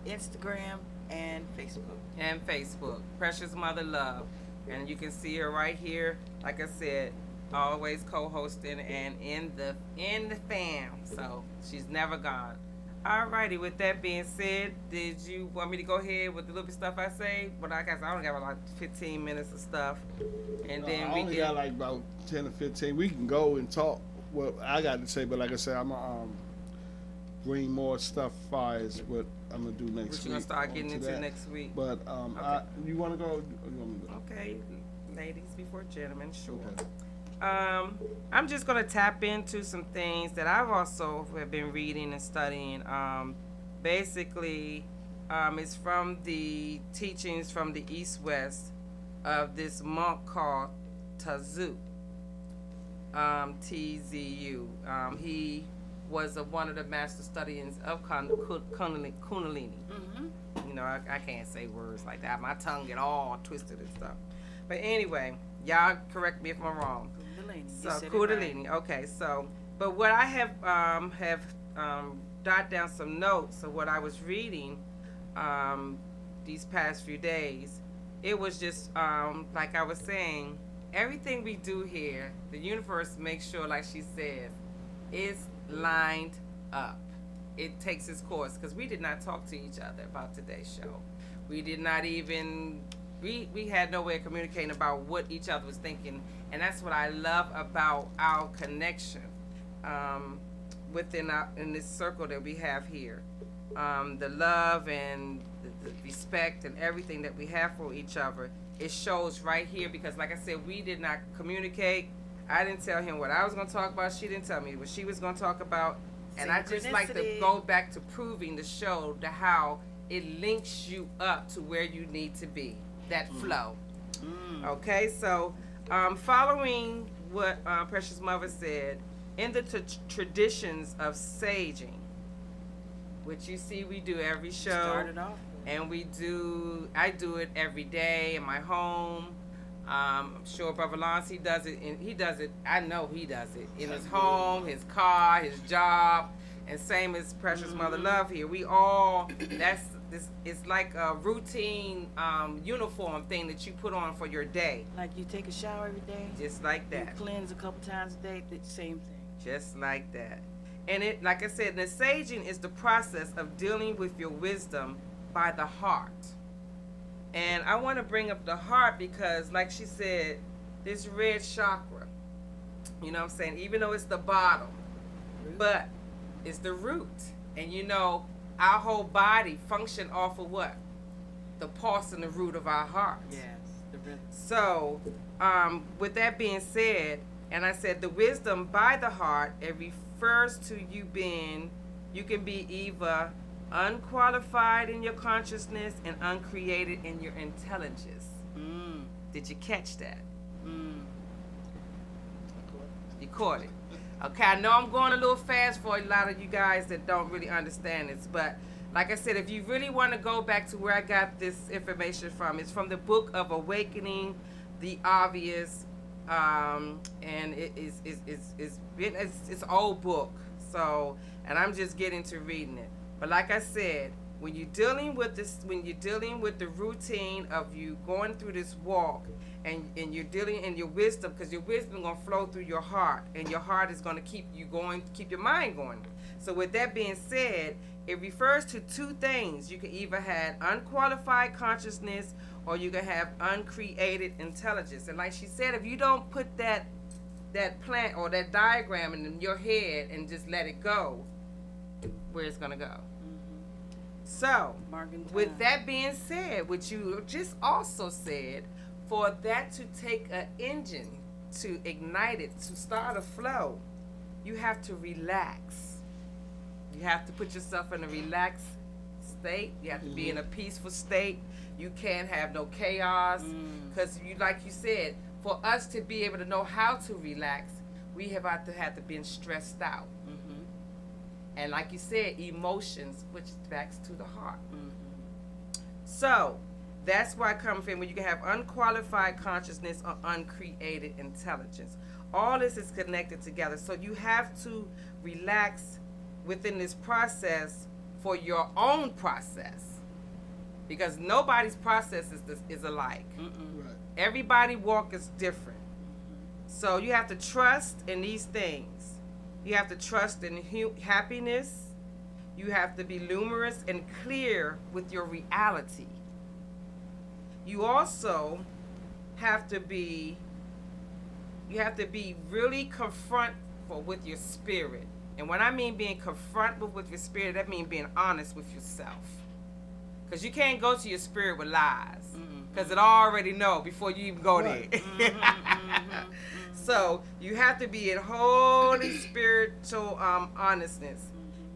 Instagram, and Facebook. Precious Mother Love. And you can see her right here, like I said, always co-hosting and in the fam. So she's never gone. Alrighty, with that being said, did you want me to go ahead with the little bit stuff I say? But I guess I only got like 15 minutes of stuff. And then I we only can got like about 10 or 15. We can go and talk what I got to say, but like I said, I'm gonna bring more stuff as far as what I'm gonna do next what week. you're gonna start getting onto into that. next week. But you want to go? Or you want me to go? Okay, ladies before gentlemen, sure. Okay. I'm just gonna tap into some things that I've also have been reading and studying. Basically, it's from the teachings from the East West of this monk called Tazu. TZU. He was one of the master studians of Kundalini. Mm-hmm. You know, I can't say words like that. My tongue get all twisted and stuff. But anyway, y'all correct me if I'm wrong. Kundalini. So You said it Kundalini. right. Okay. So, but what I have jot down some notes of what I was reading these past few days it was just like I was saying, everything we do here, the universe makes sure, like she says, is lined up. It takes its course, because we did not talk to each other about today's show. We did not even, we had no way of communicating about what each other was thinking, and that's what I love about our connection in this circle that we have here. The love and the respect and everything that we have for each other, it shows right here, because like I said, we did not communicate. I didn't tell him what I was going to talk about. She didn't tell me what she was going to talk about. And I just like to Synchronicity. go back to proving the show, to how it links you up to where you need to be, that flow. Okay, so following what Precious Mother said, in the traditions of saging, which you see we do every show, Started off. and I do it every day in my home. I'm sure Brother Lance, he does it, and he does it, I know he does it, in his home, his car, his job, and same as Precious Mother Love here. We all, it's like a routine uniform thing that you put on for your day, Like you take a shower every day. just like You that. cleanse a couple times a day. The same thing. Just like that. And it, like I said, the saging is the process of dealing with your wisdom by the heart. And I want to bring up the heart because, like she said, this red chakra, you know what I'm saying, even though it's the bottom, but it's the root. And you know, our whole body function off of what? The pulse and the root of our heart. Yes, the rhythm. So, with that being said, and I said the wisdom by the heart, it refers to you can be either unqualified in your consciousness and uncreated in your intelligence. Did you catch that? You caught it. Okay, I know I'm going a little fast for a lot of you guys that don't really understand this, but like I said, if you really want to go back to where I got this information from, it's from the Book of Awakening the Obvious, and it's old book. So, and I'm just getting to reading it. But like I said, when you're dealing with the routine of you going through this walk, and you're dealing in your wisdom, because your wisdom is going to flow through your heart, and your heart is going to keep your mind going. So with that being said, it refers to two things. You can either have unqualified consciousness, or you can have uncreated intelligence. And like she said, if you don't put that plant or that diagram in your head and just let it go, where it's going to go. So, Marking with time. that being said, what you just also said, for that to take an engine, to ignite it, to start a flow, you have to relax. You have to put yourself in a relaxed state. You have to be in a peaceful state. You can't have no chaos. Because like you said, for us to be able to know how to relax, we have to be stressed out. And like you said, emotions, which backs to the heart. So, that's why it comes in when you can have unqualified consciousness or uncreated intelligence. All this is connected together. So you have to relax within this process for your own process. Because nobody's process is alike. Right. Everybody's walk is different. So you have to trust in these things. You have to trust in happiness. You have to be luminous and clear with your reality. You also have to be really confrontable with your spirit. And when I mean being confrontable with your spirit, that means being honest with yourself. Because you can't go to your spirit with lies. Because it already know before you even go Right. there. So you have to be in holy spiritual honestness.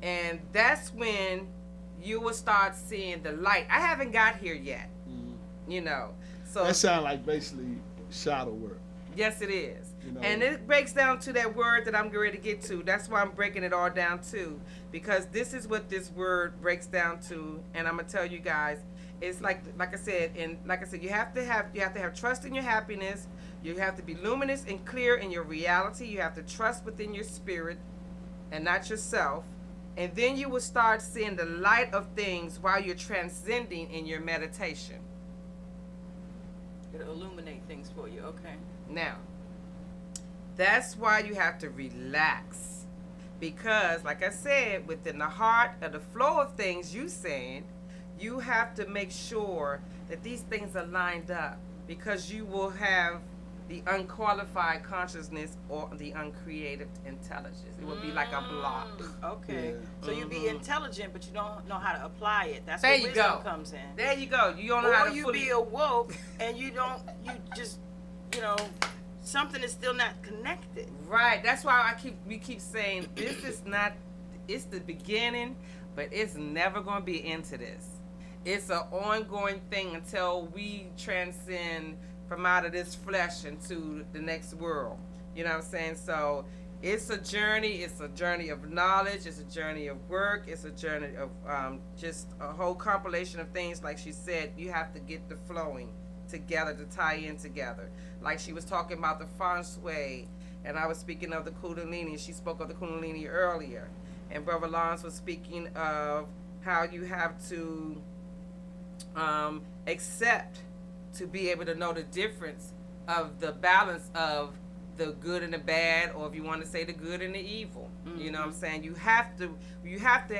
And that's when you will start seeing the light. I haven't got here yet. You know. So That sounds like basically shadow work. yes, it is. You know. And it breaks down to that word that I'm getting ready to get to. That's why I'm breaking it all down too. Because this is what this word breaks down to. And I'm gonna tell you guys, it's like I said, you have to have trust in your happiness. You have to be luminous and clear in your reality. You have to trust within your spirit and not yourself. And then you will start seeing the light of things while you're transcending in your meditation. It'll illuminate things for you. Okay. Now, that's why you have to relax. Because, like I said, within the heart of the flow of things you saying, you have to make sure that these things are lined up. Because you will have the unqualified consciousness or the uncreative intelligence. It will be like a block. Okay. Yeah. So you be intelligent, but you don't know how to apply it. That's There where you wisdom go. comes in. There you go. You don't know how Or to you fully... be awoke and you just, something is still not connected. Right. That's why we keep saying this is not. It's the beginning, but it's never going to be into this. It's an ongoing thing until we transcend from out of this flesh into the next world. You know what I'm saying? So it's a journey. It's a journey of knowledge. It's a journey of work. It's a journey of just a whole compilation of things. Like she said, you have to get the flowing together to tie in together. Like she was talking about the feng shui, and I was speaking of the Kundalini. She spoke of the Kundalini earlier, and Brother Lawrence was speaking of how you have to accept to be able to know the difference of the balance of the good and the bad, or if you want to say the good and the evil. You know what I'm saying? You have to have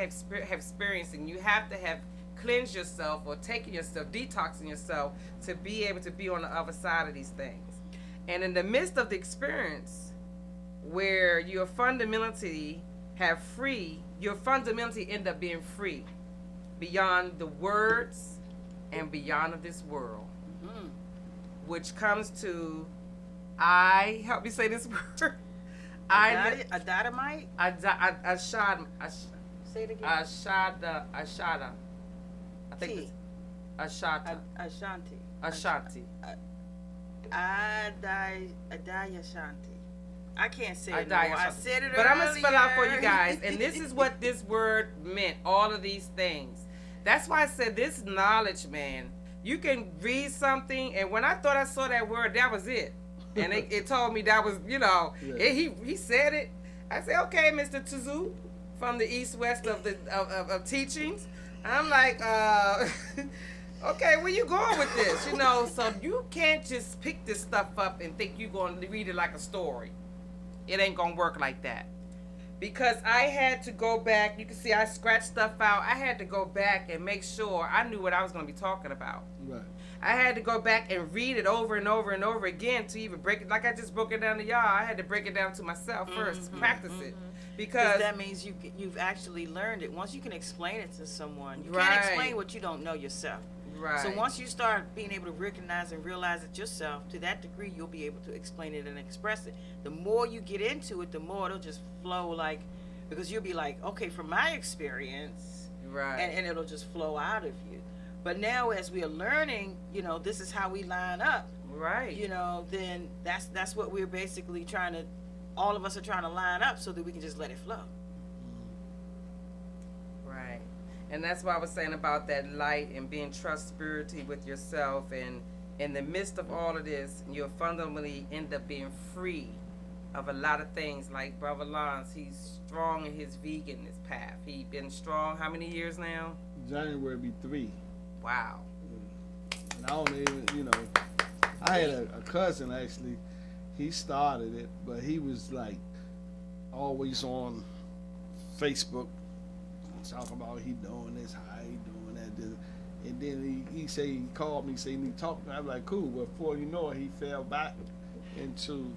experience, and you have to have cleansed yourself or taken yourself, detoxing yourself to be able to be on the other side of these things. And in the midst of the experience where you're fundamentally end up being free beyond the words and beyond of this world. Which comes to, help me say this word. A dynamite? Say it again. Ashada. I think T. it's Ashata. Ashanti. Ashanti. Adayashanti. I can't say it. Adaya No. I Shanti. said it But I'm going to spell out for you earlier. guys. And this is what this word meant. All of these things. That's why I said this knowledge, man. You can read something, and when I thought I saw that word, that was it. And it told me that was, Yeah. he said it. I said, okay, Mr. Tuzu, from the east-west of the of teachings. I'm like, okay, where you going with this? So you can't just pick this stuff up and think you're going to read it like a story. It ain't going to work like that. Because I had to go back. You can see I scratched stuff out. I had to go back and make sure I knew what I was going to be talking about. Right. I had to go back and read it over and over and over again to even break it. Like I just broke it down to y'all. I had to break it down to myself first, practice it. Because that means you've actually learned it. Once you can explain it to someone, you Right. can't explain what you don't know yourself. right. So once you start being able to recognize and realize it yourself, to that degree, you'll be able to explain it and express it. The more you get into it, the more it'll just flow because you'll be like, okay, from my experience, right. and it'll just flow out of you. But now as we are learning, this is how we line up, right. then that's what we're basically all of us are trying to line up so that we can just let it flow. Right. And that's why I was saying about that light and being trustworthy with yourself. And in the midst of all of this, you'll fundamentally end up being free of a lot of things. Like Brother Lawrence, he's strong in his veganist path. He's been strong how many years now? January be 3. Wow. And I don't even, I had a cousin actually. He started it, but he was like always on Facebook talking about he doing this, how he doing that. And then he called me, say he need to talk to me. I was like, cool. But before you know it, he fell back into,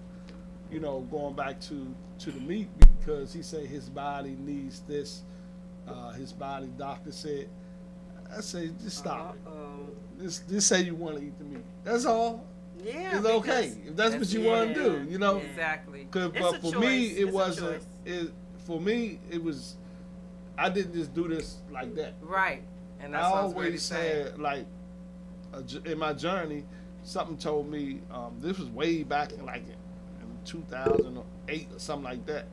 going back to the meat because he said his body needs this. His body doctor said, I say, just stop it. Just say you want to eat the meat. That's all. Yeah, It's okay if that's what you want to do. Exactly. It's But a for choice. me, It's it a wasn't. choice. For me, it was. I didn't just do this like that. Right. And that's I what I was ready to always say. had like, in my journey, something told me. This was way back in 2008 or something like that.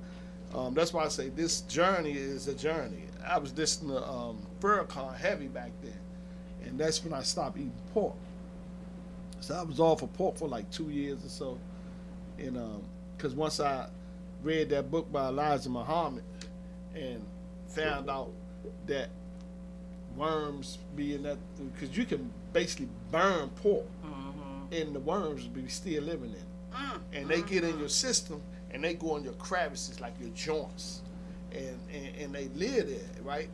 That's why I say this journey is a journey. I was listening to Farrakhan heavy back then, and that's when I stopped eating pork. So I was off of pork for like 2 years or so, and because once I read that book by Elijah Muhammad and found out that worms be in that, because you can basically burn pork, and the worms be still living in it. And they get in your system and they go in your crevices, like your joints, and they live there, right?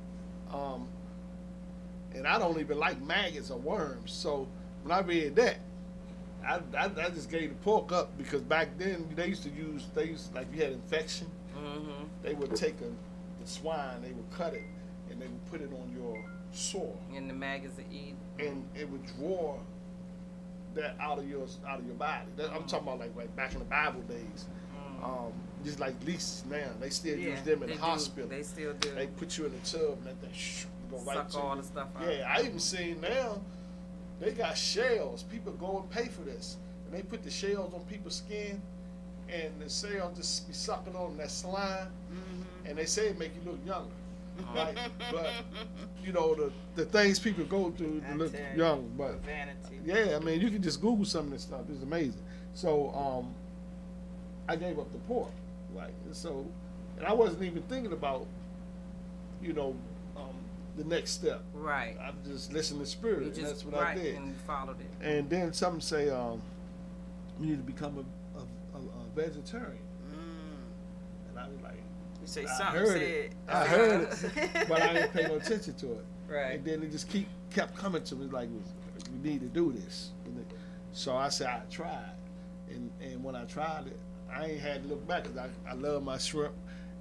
And I don't even like maggots or worms. So when I read that, I just gave the pork up, because back then they used like, you had infection, they would take the swine, they would cut it, and they would put it on your sore, And the maggots will eat. and it would draw that out of your body. I'm talking about like back in the Bible days. Just like leeches now, they still use them in they the do. hospital. They still do. They put you in the tub and that thing go right Suck to all you. the stuff out. Yeah, I even seen now they got shells. People go and pay for this, and they put the shells on people's skin, and the shell just be sucking on that slime, and they say it make you look younger. Right? But you know the things people go through to I look tell you, young. But vanity. yeah, I mean, you can just Google some of this stuff. It's amazing. So I gave up the pork, right? So, and I wasn't even thinking about, the next step. Right. I just listened to Spirit, You and just that's what right, I did. and you followed it. And then some say you need to become a vegetarian, and I was like, You say I something. heard say it. it. I heard it, but I didn't pay no attention to it. Right. And then it just kept coming to me like, we need to do this. So I said I tried, and when I tried it, I ain't had to look back, because I love my shrimp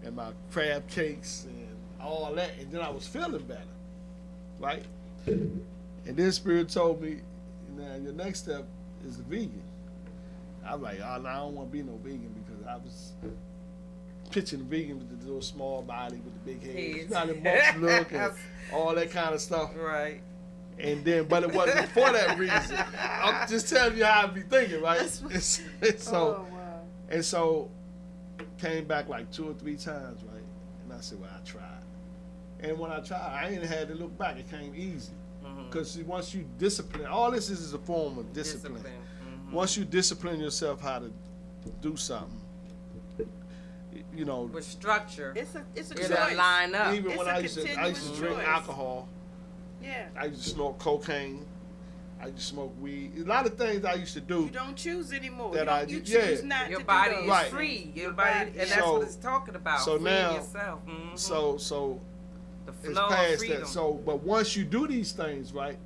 and my crab cakes and all that, and then I was feeling better, right? And then Spirit told me, now your next step is the vegan. I was like, oh, no, I don't want to be no vegan, because I was picturing the vegan with the little small body with the big head, Heads. not the much look and all that kind of stuff. Right. And then, but it wasn't for that reason. I'm just telling you how I be thinking, right? So, Oh wow. and so, came back like 2 or 3 times, right? And I said, well, I tried. And when I tried, I ain't had to look back. It came easy. Because once you discipline, all this is a form of discipline. Once you discipline yourself how to do something, With structure, It's a it'll choice. line up. even It's when a I used to continuous drink choice. alcohol, Yeah. I used to snort cocaine, I used to smoke weed. A lot of things I used to do. You don't choose anymore. That you I don't, do- you yeah. choose not Your to body do is those Right. things. free. Your Your body, and that's So- what it's talking about. so freeing now- yourself. So the it's flow of past freedom. that. So, but once you do these things, right,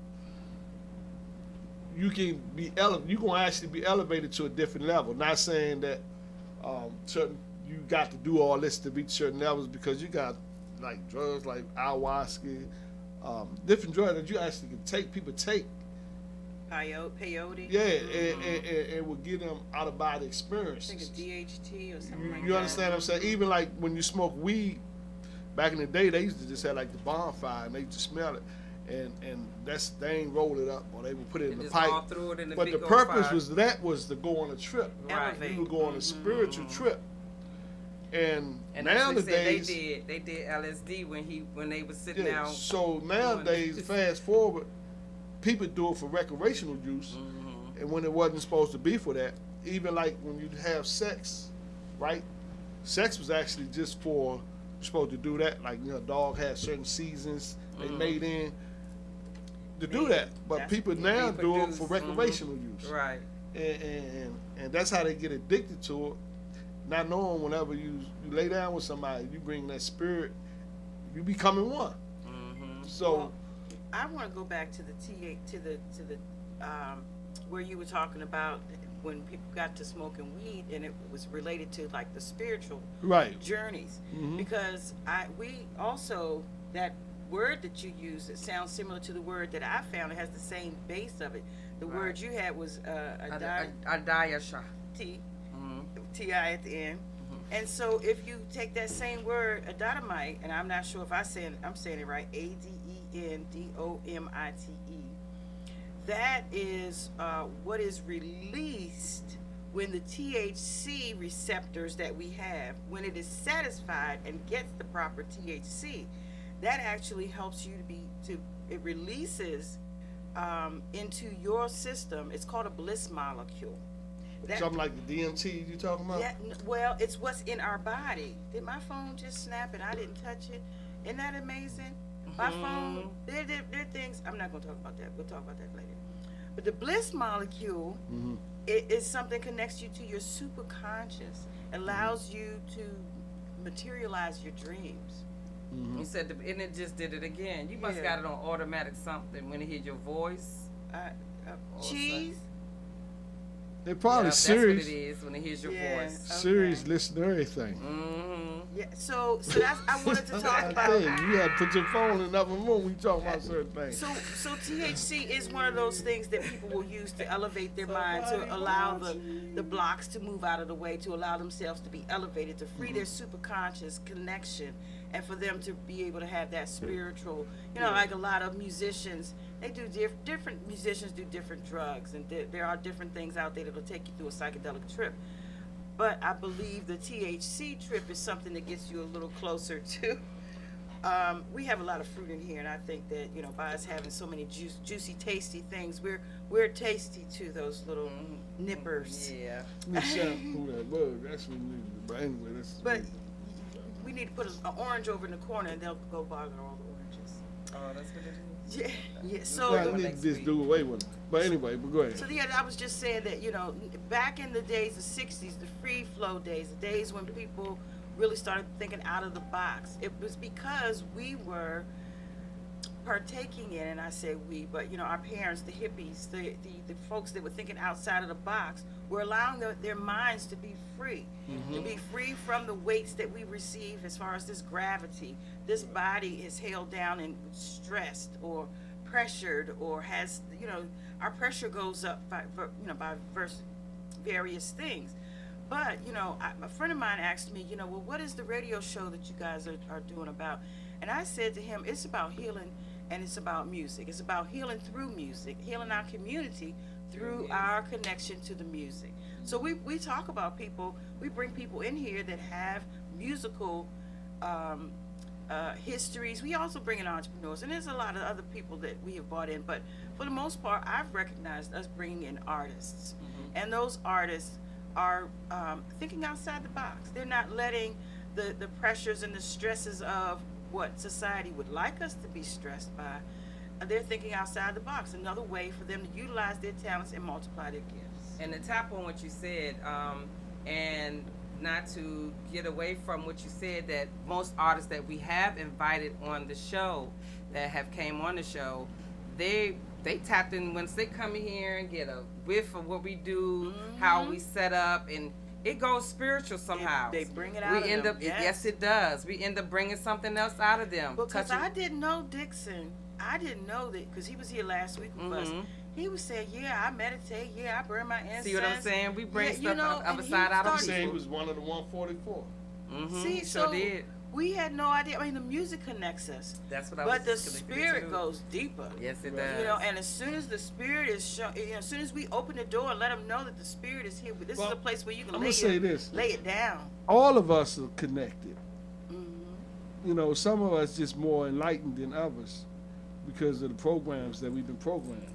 you can be you're gonna actually be elevated to a different level. Not saying that you got to do all this to reach certain levels, because you got like drugs like ayahuasca, different drugs that you actually can take. People take, Peyote. yeah, and will give them out of body I think experiences. it's DHT or something like You that. understand what I'm saying? Even like when you smoke weed, back in the day, they used to just have like the bonfire and they used to smell it, and they ain't roll it up, or they would put it in They the just all pipe. through it in the But big the old purpose fire. was to go on a trip. Right. Elevate. You would go on a spiritual trip, and And that's what he said nowadays, they did LSD when they was sitting yeah. down. So nowadays, fast forward, people do it for recreational use, Mm-hmm. and when it wasn't supposed to be for that. Even like when you have sex, right? Sex was actually just for, you're supposed to do that. Like, a dog has certain seasons they Mm-hmm. made in to do that. But That's- people now do it reproduce, for recreational use. Right. And that's how they get addicted to it. Not knowing whenever you lay down with somebody, you bring that spirit, you becoming one. Mm-hmm. So, Well, I want to go back to the where you were talking about when people got to smoking weed, and it was related to like the spiritual right. journeys, Mhm. because we also, that word that you use, it sounds similar to the word that I found. It has the same base of it. The Right. word you had was Adayasha. T Mm-hmm. T-I at the end. And so if you take that same word, adodomite, and I'm not sure if I'm saying it right, ADENDOMITE, that is what is released when the THC receptors that we have, when it is satisfied and gets the proper THC, that actually helps you it releases into your system. It's called a bliss molecule. That- Something like the DMT you talking about? yeah, well, it's what's in our body. Did my phone just snap and I didn't touch it? Isn't that amazing? My phone, there are things, I'm not going to talk about that. We'll talk about that later. But the bliss molecule is something connects you to your superconscious, allows you to materialize your dreams. You said, and it just did it again. You must Yeah. got it on automatic something when it hears your voice. Cheese. They probably That's what it serious. is when it hears your Yeah. voice. Serious listen to everything. Mm-hmm. Yeah. So that's I wanted to talk I about. tell you had to put your phone in another room when you talk about certain things. So THC is one of those things that people will use to elevate their mind, to allow the blocks to move out of the way, to allow themselves to be elevated, to free their superconscious connection, and for them to be able to have that spiritual, like a lot of musicians, they do different musicians do different drugs, and there are different things out there that will take you through a psychedelic trip. But I believe the THC trip is something that gets you a little closer to. We have a lot of fruit in here, and I think that by us having so many juicy, tasty things, we're tasty to those little nippers. Yeah. We shampoo that word. That's what we need to do. But anyway, that's. But we need to put an orange over in the corner, and they'll go bother all the oranges. Oh, that's what it is. Yeah. So yeah, the we need next to just week. do away with it. But anyway, but go ahead. So yeah, I was just saying that back in the days, the '60s, the free flow days, the days when people really started thinking out of the box. It was because we were partaking in, and I say we, but our parents, the hippies, the folks that were thinking outside of the box, were allowing their minds to be free, to be free from the weights that we receive as far as this gravity. This body is held down and stressed or pressured, or has our pressure goes up by various things. But a friend of mine asked me, well, what is the radio show that you guys are doing about? And I said to him, it's about healing, and it's about music. It's about healing through music, healing our community through our connection to the music. So we talk about people. We bring people in here that have musical histories. We also bring in entrepreneurs, and there's a lot of other people that we have brought in. But for the most part, I've recognized us bringing in artists, and those artists are thinking outside the box. They're not letting the pressures and the stresses of what society would like us to be stressed by. They're thinking outside the box, another way for them to utilize their talents and multiply their gifts. And to tap on what you said, and not to get away from what you said, that most artists that we have invited on the show, that have came on the show, they tapped in once they come in here and get a whiff of what we do, how we set up, and it goes spiritual somehow. They bring it out We of end them, up, yes. yes, it does. We end up bringing something else out of them. Because touching- I didn't know Dixon. I didn't know that, because he was here last week with us. He was saying, yeah, I meditate, yeah, I burn my incense. See what I'm saying? We bring Yeah, stuff and other he side out of started- Say he people. was one of the 144. See, Sure so did. we had no idea. I mean, the music connects us, That's what I was but the just gonna get spirit into. goes deeper. Yes, it Right. does. And as soon as the spirit is shown, as soon as we open the door and let them know that the spirit is here, this is Well, a place where you can I'm lay gonna say this. lay it down. All of us are connected. Some of us just more enlightened than others because of the programs that we've been programmed.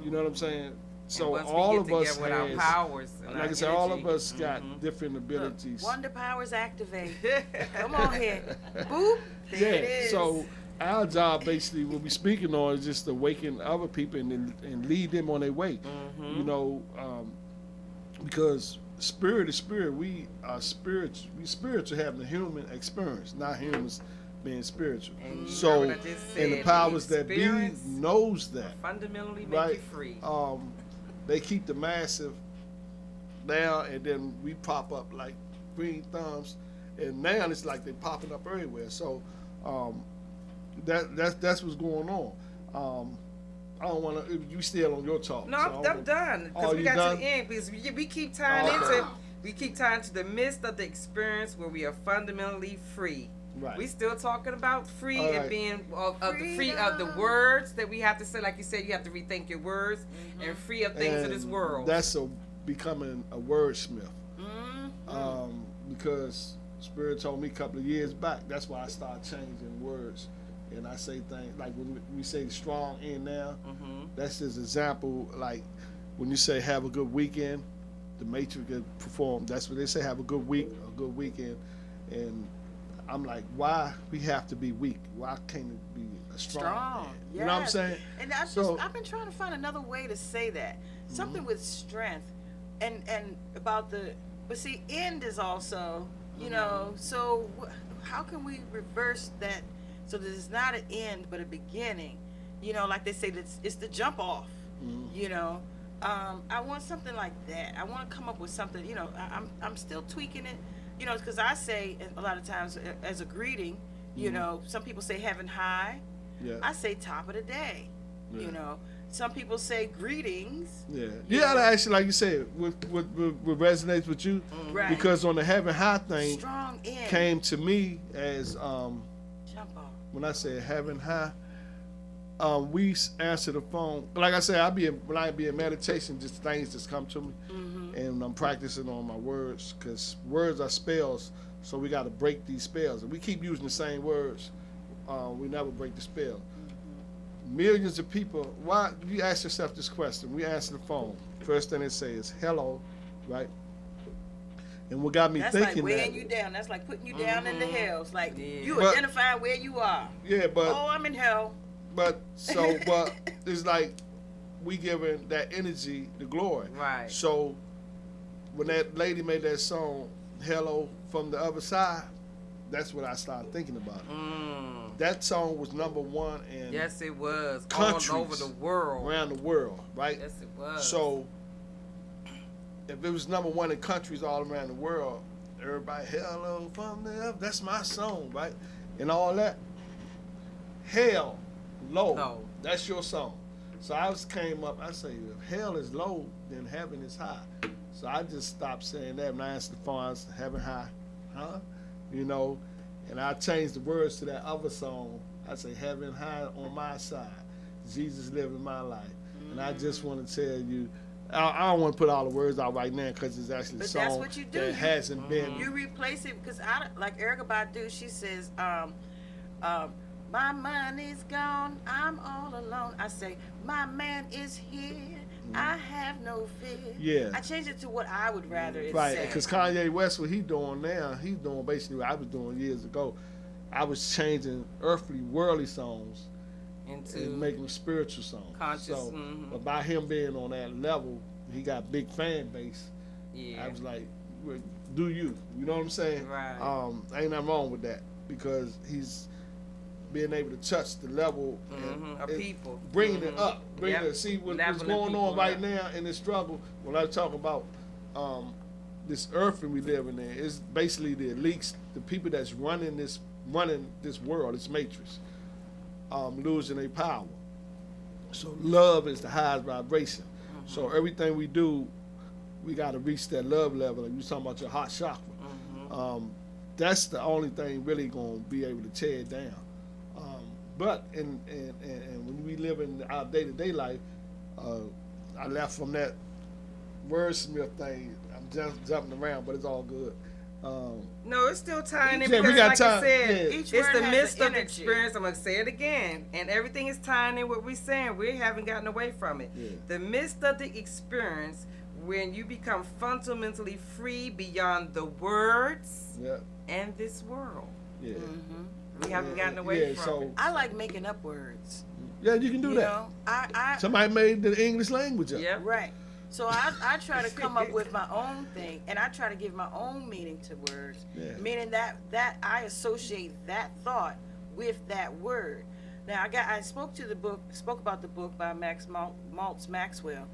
You know what I'm saying? So once we all get of us together with our has, powers and like our I said, all of energy. us got different abilities. Wonder powers activate. Come on here. Boop. There it is. So our job basically, what we're speaking on, is just to awaken other people and lead them on their way. Because spirit is spirit. We are spiritual. We spiritual having a human experience, not humans being spiritual. And So, what I just and the said, powers that be experience knows that. fundamentally make Right. you free. They keep the massive down, and then we pop up like green thumbs, and now it's like they're popping up everywhere. So that's what's going on. I don't want to. You still on your talk? No, so I I'm don't- done because Oh, we you got done? to the end because we keep tying Okay. into the midst of the experience where we are fundamentally free. Right. We still talking about free All and right. being of the free of the Freedom. words that we have to say. Like you said, you have to rethink your words and free of things of this And world. That's becoming a wordsmith. Mm-hmm. Because Spirit told me a couple of years back. That's why I started changing words, and I say things like when we say strong in now. That's just example. Like when you say have a good weekend, the Matrix could perform. That's what they say. Have a good week, a good weekend, and I I'm like, why we have to be weak? Why can't it be a strong man? You know what I'm yes. saying? And I So- I've been trying to find another way to say that. Something with strength and about the, but see, end is also, you know, so how can we reverse that so that it's not an end but a beginning? You know, like they say, it's the jump off, you know. I want something like that. I want to come up with something, you know, I'm still tweaking it, you know, because I say a lot of times as a greeting, you know, some people say heaven high. Yeah. I say top of the day, you know. Some people say greetings. Yeah, actually, like you said, what resonates with you, Right. because on the heaven high thing Strong end. came to me as Jump off. when I said heaven high. We answer the phone. Like I said, when I be in meditation, just things just come to me, and I'm practicing on my words because words are spells. So we got to break these spells. If we keep using the same words, we never break the spell. Millions of people. Why you ask yourself this question? We answer the phone. First thing they say is hello, right? And what got me That's thinking like weighing that, you down. That's like putting you down in the hells. Like you But- identify where you are. yeah, but Oh, I'm in hell. but it's like we giving that energy the glory. Right. So when that lady made that song, Hello from the Other Side, that's what I started thinking about. That song was #1 in Yes, it was. countries All over the world. around the world, right? Yes, it was. So if it was #1 in countries all around the world, everybody, hello from the other, that's my song, right? And all that. Hell, low, Low. that's your song. So I came up, I say, if hell is low, then heaven is high. So I just stopped saying that. When I answered the phone, I said, heaven high, huh? You know, and I changed the words to that other song. I say, heaven high on my side. Jesus living my life. And I just want to tell you, I don't want to put all the words out right now because it's actually a But song that's what you do. that hasn't been. You replace it because like Erykah Badu, she says, my money's gone, I'm all alone. I say, my man is here, I have no fear. Yeah. I changed it to what I would rather it Right, say. because Kanye West, what he doing now, he's doing basically what I was doing years ago. I was changing earthly, worldly songs Into and making them spiritual songs. Conscious, So, mhm. by him being on that level, he got big fan base. yeah. I was like, well, do you? You know what I'm saying? Right. Ain't nothing wrong with that because he's being able to touch the level of people. bringing it up, bringing Yep. it. See what's Leveling going people on right up. now in this struggle. When I talk about this earth and we live in there, it's basically the elites, the people that's running this world, this matrix, losing their power. So love is the highest vibration. So everything we do, we got to reach that love level. Like you talking about your heart chakra. That's the only thing really going to be able to tear it down. But and when we live in our day-to-day life, I left from that wordsmith thing. I'm just jumping around, but it's all good. No, it's still tying in Yeah, we because, got like time. you said, Yeah. Each it's word the has midst an of the energy. experience. I'm gonna say it again, and everything is tying in what we're saying. We haven't gotten away from it. Yeah. The midst of the experience, when you become fundamentally free beyond the words Yeah, and this world, yeah. we haven't gotten away Yeah, from so it. I like making up words. yeah, you can do You that. know, I Somebody made the English language up. Yep. right. So I try to come up with my own thing, and I try to give my own meaning to words, Yeah. meaning that I associate that thought with that word. Now I spoke about the book by Maltz Maxwell,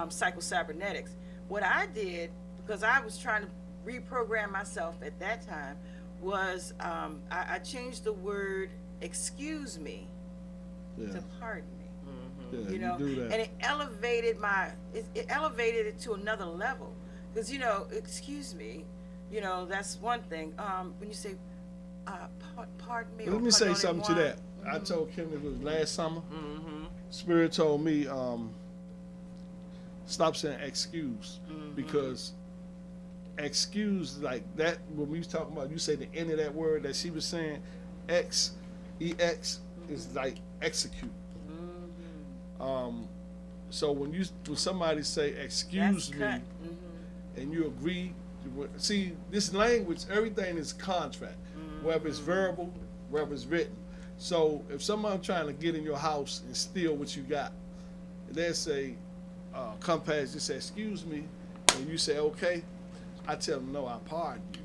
Psycho-Cybernetics. What I did, because I was trying to reprogram myself at that time, was I changed the word excuse me Yeah, to pardon me. yeah, You know, do that. and it elevated it elevated it to another level. Because excuse me, that's one thing. When you say, pardon me. Let or me say pardonnez-moi, something to that. I told Kim it was last summer. Spirit told me, stop saying excuse because excuse like that. When we was talking about, you say the end of that word that she was saying, EX is like execute. So when somebody say excuse That's me, cut. and you agree, see this language, everything is contract. whether it's verbal, whether it's written. So if someone trying to get in your house and steal what you got, they say, come past, you say, excuse me, and you say, okay, I tell them, no, I pardon you.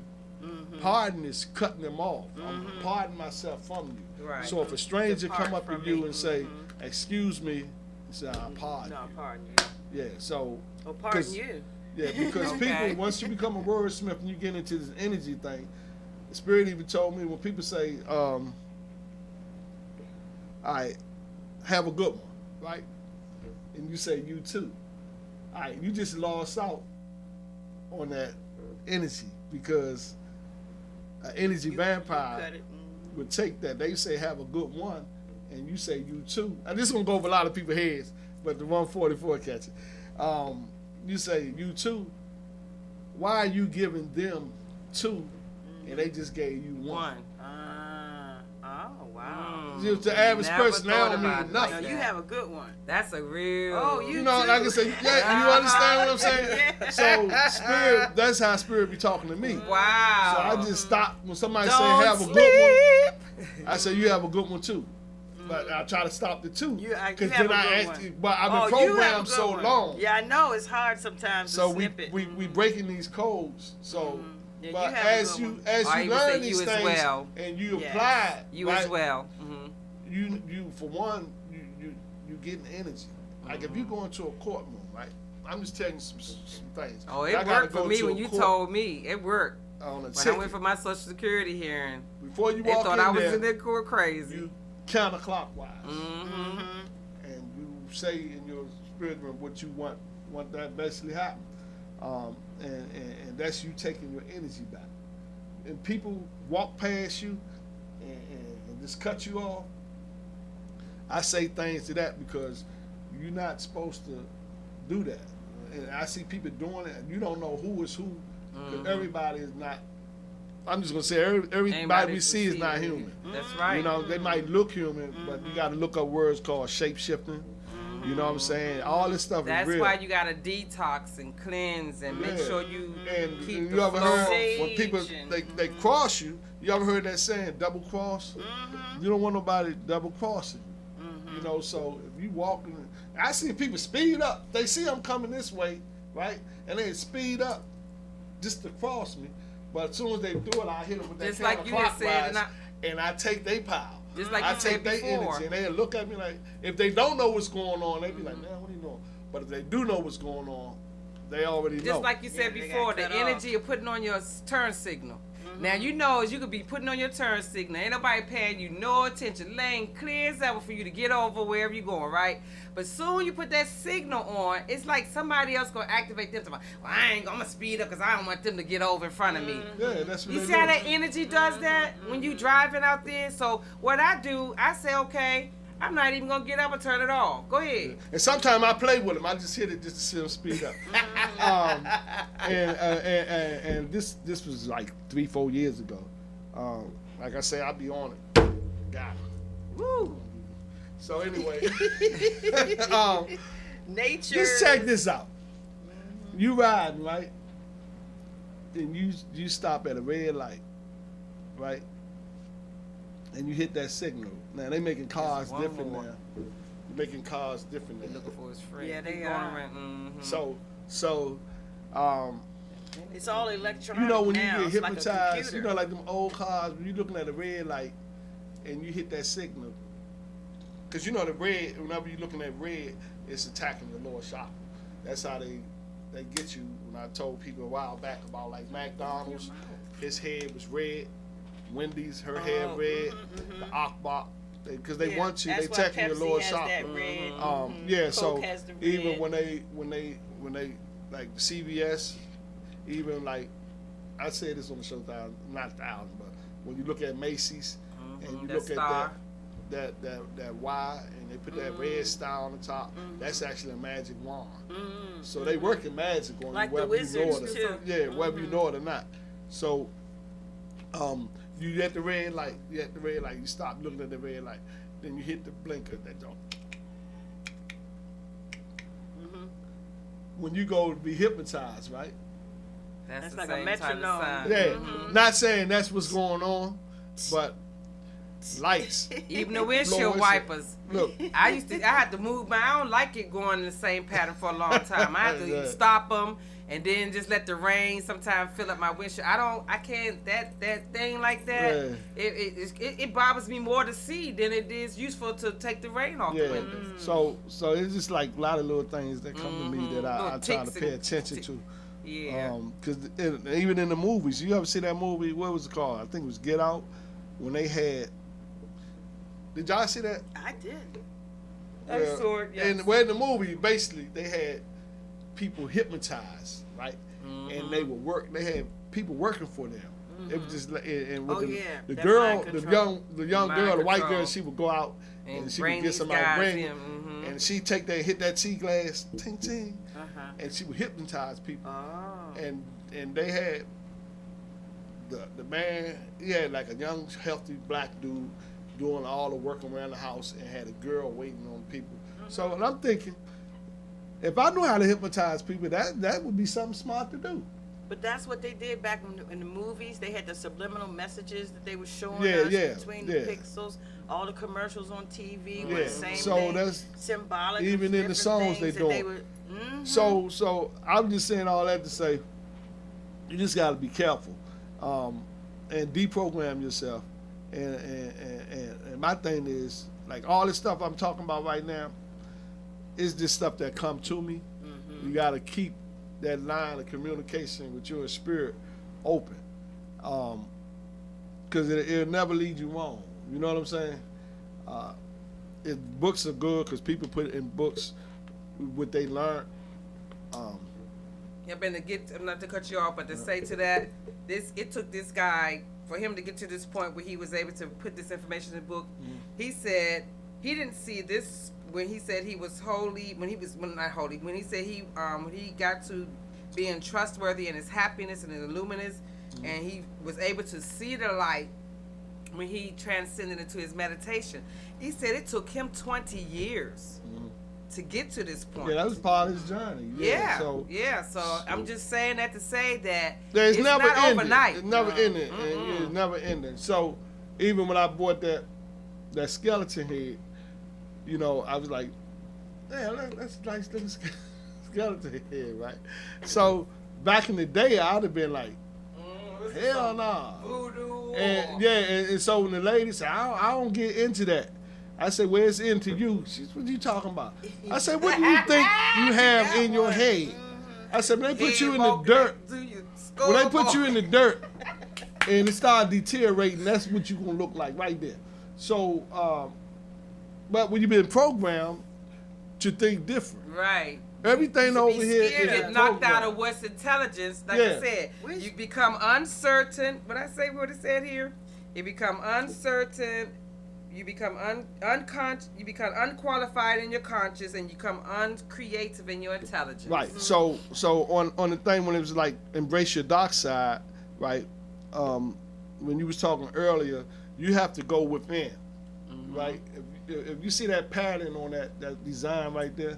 Pardon is cutting them off. I'm pardoning myself from you. Right. So if a stranger Depart come up to from you me. and say, excuse me, you say, I pardon No, you. pardon you. Yeah, so. Oh, pardon 'cause- you. Yeah, because Okay. people, once you become a wordsmith and you get into this energy thing, the Spirit even told me when people say, I have a good one, right? And you say, you too. All right, you just lost out on that energy because an energy You vampire cut it. would take that. They say have a good one, and you say you too. And this is gonna go over a lot of people's heads, but the 144 catch it. You say you too. Why are you giving them two, and they just gave you one? Oh, wow. Just the average Never person, that thought don't about mean it Now, like nothing. you have a good one. That's a real. Oh, You know, too. like I say, yeah, you understand what I'm saying? Yeah. So spirit, that's how spirit be talking to me. Wow. So I just stop when somebody Don't say have a sleep. good one. I say you have a good one too, but I try to stop the two You have because a then good I one. ask. But I've Oh, been you have a programmed good so one. long. Yeah, I know it's hard sometimes So to we snip it. we breaking these codes. So, Yeah, you but have a as good you one. as Or you you would say learn you these as things well. and you Yes. apply it, You right, as well. you for one you getting energy. Like if you go into a courtroom, right? I'm just telling you some things. Oh, I it gotta worked go for me to a when you court told me. It worked. on a When I ticket. went for my Social Security hearing, Before you they walk thought in I was there, in there going crazy. you counterclockwise, Mm-hmm. and you say in your spirit room what you want that basically happen, and that's you taking your energy back. And people walk past you and just cut you off. I say things to that because you're not supposed to do that. And I see people doing it, and you don't know who is who, because everybody is not. I'm just gonna say everybody we see is not human. That's right. You know, they might look human, but you got to look up words called shape shifting. You know what I'm saying? All this stuff That's is real. why you gotta detox and cleanse and make Yeah. sure you And keep you the ever flow. heard when people Sage they cross you? You ever heard that saying, double cross? You don't want nobody double crossing. You know, so if you walking, I see people speed up. They see I'm coming this way, right? And they speed up just to cross me. But as soon as they do it, I hit them with that Just like you had said, counterclockwise, and I take their power. Just like I you said take their before. energy, and they look at me like, if they don't know what's going on, they be like, man, what are you doing? But if they do know what's going on, they already know. Just like you said Yeah, they before, got the cut off. energy of putting on your turn signal. Now you know as you could be putting on your turn signal, ain't nobody paying you no attention, lane clear as ever for you to get over wherever you're going, right? But soon you put that signal on, it's like somebody else gonna activate them. Well, I'm gonna speed up because I don't want them to get over in front of me. Yeah, that's what You they see how do. that energy does that when you driving out there? So what I do, I say, okay, I'm not even gonna get up and turn it off. Go ahead. And sometimes I play with them. I just hit it just to see them speed up. And this was like 3-4 years ago. Like I say, I'll be on it. Got it. Woo. So anyway, Nature. just check this out. You riding, right? And you stop at a red light, right? And you hit that signal. Now they making cars one different more. now. They're making cars different now. Looking for his friend. Yeah, they Keep are. going around. So, It's all electronic you know when now. you It's get like a hypnotized, you computer. know like them old cars, when you're looking at a red light and you hit that signal, because you know the red, whenever you're looking at red, it's attacking your lower chakra. That's how they get you. When I told people a while back about like McDonald's, his head was red, Wendy's, her head red, the Akbach, because they Yeah, want you, they that's why attacking your Pepsi lower has chakra. that red. Yeah, Coke so has the even red. when they like CVS, even like I said this on the show, not 1,000, but when you look at Macy's and you that look star. at that Y and they put that red star on the top, that's actually a magic wand. So they working magic on Like you the whether you know wizards, it too. or, yeah, whether you know it or not. So you at the red light, you stop looking at the red light, then you hit the blinker that don't. When you go to be hypnotized, right? That's That's the like a same type of metronome. sign. Yeah, not saying that's what's going on, but lights. Even the windshield Blowing wipers. Look, I had to move my. I don't like it going in the same pattern for a long time. I have to Right. stop them and then just let the rain sometimes fill up my windshield. I can't that thing like that. Yeah. It bothers me more to see than it is useful to take the rain off the yeah. windows. So it's just like a lot of little things that come to me that I Little try to ticks pay and attention tick- to. Yeah. Because even in the movies, you ever see that movie? What was it called? I think it was Get Out. When they had, did y'all see that? I did. I saw it, yes. And where in the movie, basically, they had people hypnotized, right? And they would work. They had people working for them. It was just like, and with Oh, the, yeah, the that girl, mind the control. young Mind girl, the white control. girl, she would go out And and she bring would get these somebody guys bring, in, mhm. and she hit that tea glass, ting ting, Uh-huh. and she would hypnotize people. Oh. And they had the man, he had like a young healthy black dude doing all the work around the house and had a girl waiting on people. So and I'm thinking, if I knew how to hypnotize people, that would be something smart to do. But that's what they did back in the movies. They had the subliminal messages that they were showing Yeah, us yeah, between yeah. the pixels. All the commercials on TV were Yeah, the same so thing. that's- symbolic. of even in the different songs they things that doing. were, mhm. So I'm just saying all that to say, you just got to be careful, and deprogram yourself. And my thing is, like, all this stuff I'm talking about right now is this stuff that come to me. You got to keep that line of communication with your spirit open, because it'll never lead you wrong. You know what I'm saying? Books are good because people put in books what they learned. Yeah, been to get, not to cut you off, but to say to that, it took this guy for him to get to this point where he was able to put this information in the book. He said he didn't see this when he said he was holy, when he said when he got to being trustworthy in his happiness and in luminous, and he was able to see the light when he transcended into his meditation. He said it took him 20 years to get to this point. Yeah, that was part of his journey. Yeah, So so I'm just saying that to say that it's never not ending. overnight. It's never ending. And it's never ending. So even when I bought that skeleton head, you know, I was like, yeah, that's a nice little skeleton head, right? So back in the day, I'd have been like, hell no. Voodoo. And yeah, and so when the lady said, I don't get into that. I said, well, it's into you. She said, what you talking about? I said, what do you think you have in your head? I said, when they put you in the dirt, when they put you in the dirt and it started deteriorating, that's what you're going to look like right there. So, but when you've been programmed to think different, Right. everything over here You is get knocked out programmed. of what's intelligence. Like Yeah. I said, you become uncertain. What I say? What it said here? You become uncertain. You become unconscious. You become unqualified in your conscious, and you become uncreative in your intelligence. Right. So on the thing when it was like embrace your dark side, right? When you was talking earlier, you have to go within, right? If you see that pattern on that design right there,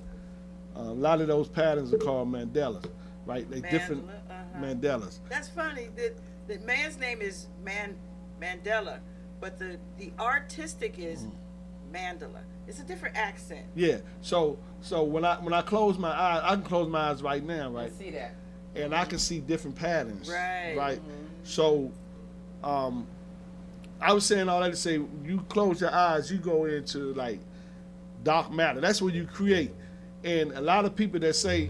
a lot of those patterns are called mandalas, right? They different mandalas. That's funny. The man's name is Mandela, but the artistic is Mandela. It's a different accent. Yeah. So when I close my eyes, I can close my eyes right now, I right? see that. And I can see different patterns. Right. Right. So, I was saying all that to say, you close your eyes, you go into like dark matter. That's what you create. And a lot of people that say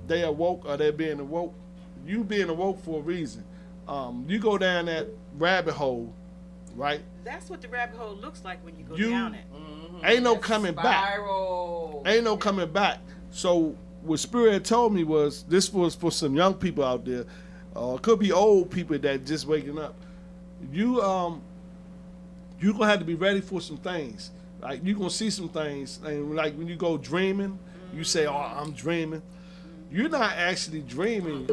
they awoke or they're being awoke, you being awoke for a reason. You go down that rabbit hole, right? That's what the rabbit hole looks like when you go You- down it. Ain't no coming back. Spiral. Ain't no coming back. So what Spirit had told me was this was for some young people out there, it could be old people that just waking up. You gonna have to be ready for some things. Like you gonna see some things, and like when you go dreaming, you say, "Oh, I'm dreaming." You're not actually dreaming.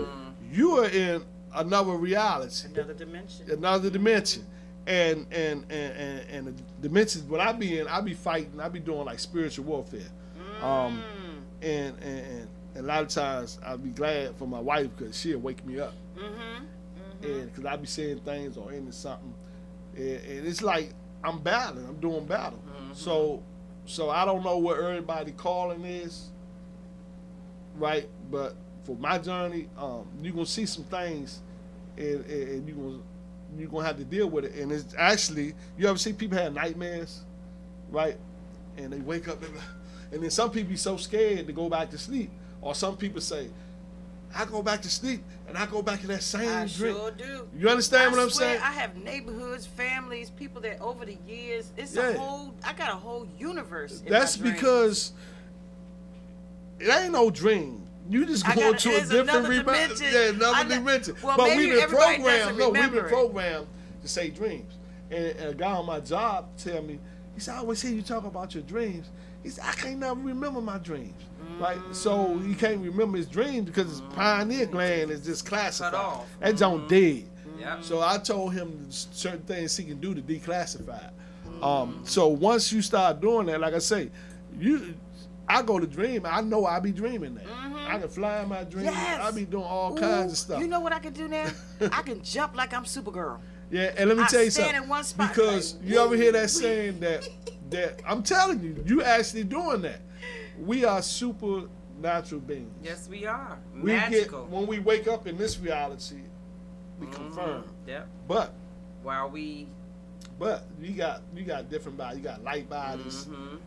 You are in another reality, Another dimension. another dimension. And the dimensions what I be in, I be fighting, I be doing like spiritual warfare. And a lot of times I'll be glad for my wife because she'll wake me up. And because I be saying things or into something, and it's like I'm battling. I'm doing battle. So I don't know what everybody calling is, right? But for my journey, you're gonna see some things, and you're gonna have to deal with it. And it's actually, you ever see people have nightmares, right? And they wake up, and then some people be so scared to go back to sleep, or some people say, I go back to sleep and I go back to that same I dream. sure do. You understand what I'm swear, saying? I have neighborhoods, families, people that over the years, it's Yeah. I got a whole universe in That's my dreams. because it ain't no dream. You just I go gotta- to a there's different another dimension. Yeah, I another know- dimension. well, but maybe we've been everybody programmed. doesn't No, we've been remember it. programmed to say dreams. And a guy on my job tell me, he said, I always hear you talk about your dreams. He said, I can't never remember my dreams. Right? So he can't remember his dreams because his pineal gland is just classified. Cut off. That's on dead. Yep. So I told him certain things he can do to declassify it. So once you start doing that, like I say, I go to dream. I know I be dreaming that. I can fly in my dreams. Yes. I be doing all Ooh, kinds of stuff. You know what I can do now? I can jump like I'm Supergirl. Yeah, and let me I tell you stand something. in one spot Because like, you ever hear that woo. saying that I'm telling you, you actually doing that. We are supernatural beings. Yes, we are. We Magical. when we wake up in this reality, we confirm. Yep. But While we. you got different bodies. You got light bodies. Mhm.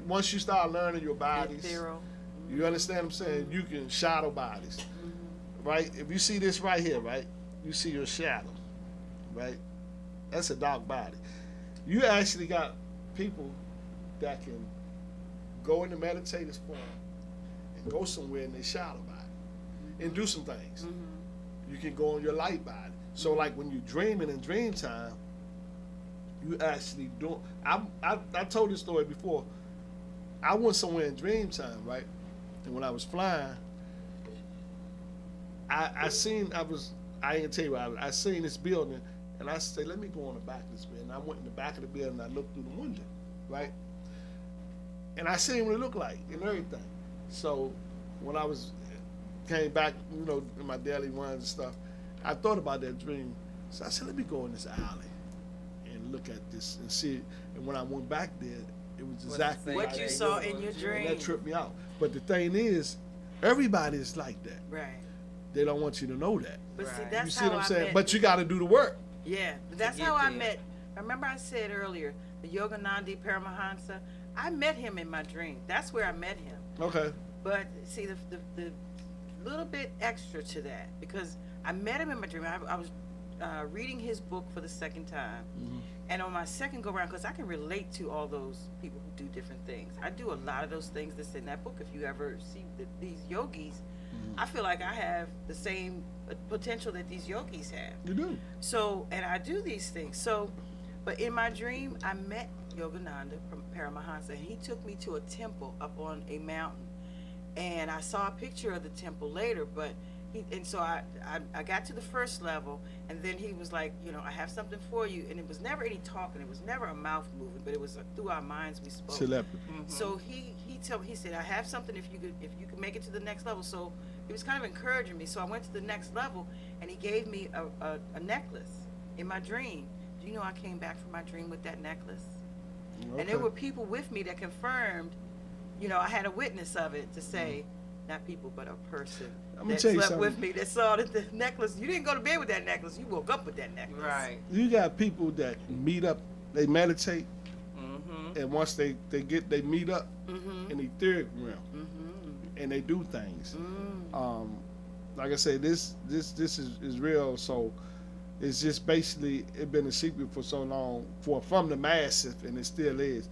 Once you start learning your bodies, Ethereal. you understand what I'm saying? You can shadow bodies, right? If you see this right here, right? You see your shadow, right? That's a dark body. You actually got people that can go into meditative form and go somewhere in their shadow body and do some things. You can go on your light body. So like when you're dreaming in dream time, you actually do. I told this story before. I went somewhere in dream time, right? And when I was flying, I ain't gonna tell you, I seen this building, and I said, let me go on the back of this building. I went in the back of the building, and I looked through the window, right? And I seen what it looked like and everything. So when I came back, in my daily runs and stuff, I thought about that dream. So I said, let me go in this alley and look at this and see it. And when I went back there, it was exactly What like What you that. saw in your And dream. that tripped me out. But the thing is, everybody is like that. Right. They don't want you to know that. But see, Right. that's You see how what I'm I saying? met. But you got to do the work. Yeah, but that's get how I there. met. Remember I said earlier, the Yogananda Paramahansa? I met him in my dream. That's where I met him. Okay. But see, the little bit extra to that, because I met him in my dream. I was reading his book for the second time. And on my second go round, because I can relate to all those people who do different things. I do a lot of those things that's in that book. If you ever see these yogis, I feel like I have the same potential that these yogis have. You do. So, and I do these things. So, but in my dream, I met Yogananda from Paramahansa, and he took me to a temple up on a mountain. And I saw a picture of the temple later, but so I got to the first level, and then he was like, I have something for you. And it was never any talking. It was never a mouth moving, but it was through our minds we spoke. Telepathy. So he said, I have something if you could make it to the next level. So he was kind of encouraging me. So I went to the next level, and he gave me a necklace in my dream. Do you know I came back from my dream with that necklace? Okay. And there were people with me that confirmed, I had a witness of it to say, not people, but a person I'ma that tell you slept with something. me that saw that the necklace, you didn't go to bed with that necklace, you woke up with that necklace. Right. You got people that meet up, they meditate, Mm-hmm. and once they meet up Mm-hmm. in the etheric realm, Mm-hmm. and they do things. Mm. Like I said, this is real. So it's just basically it been a secret for so long from the masses, and it still is.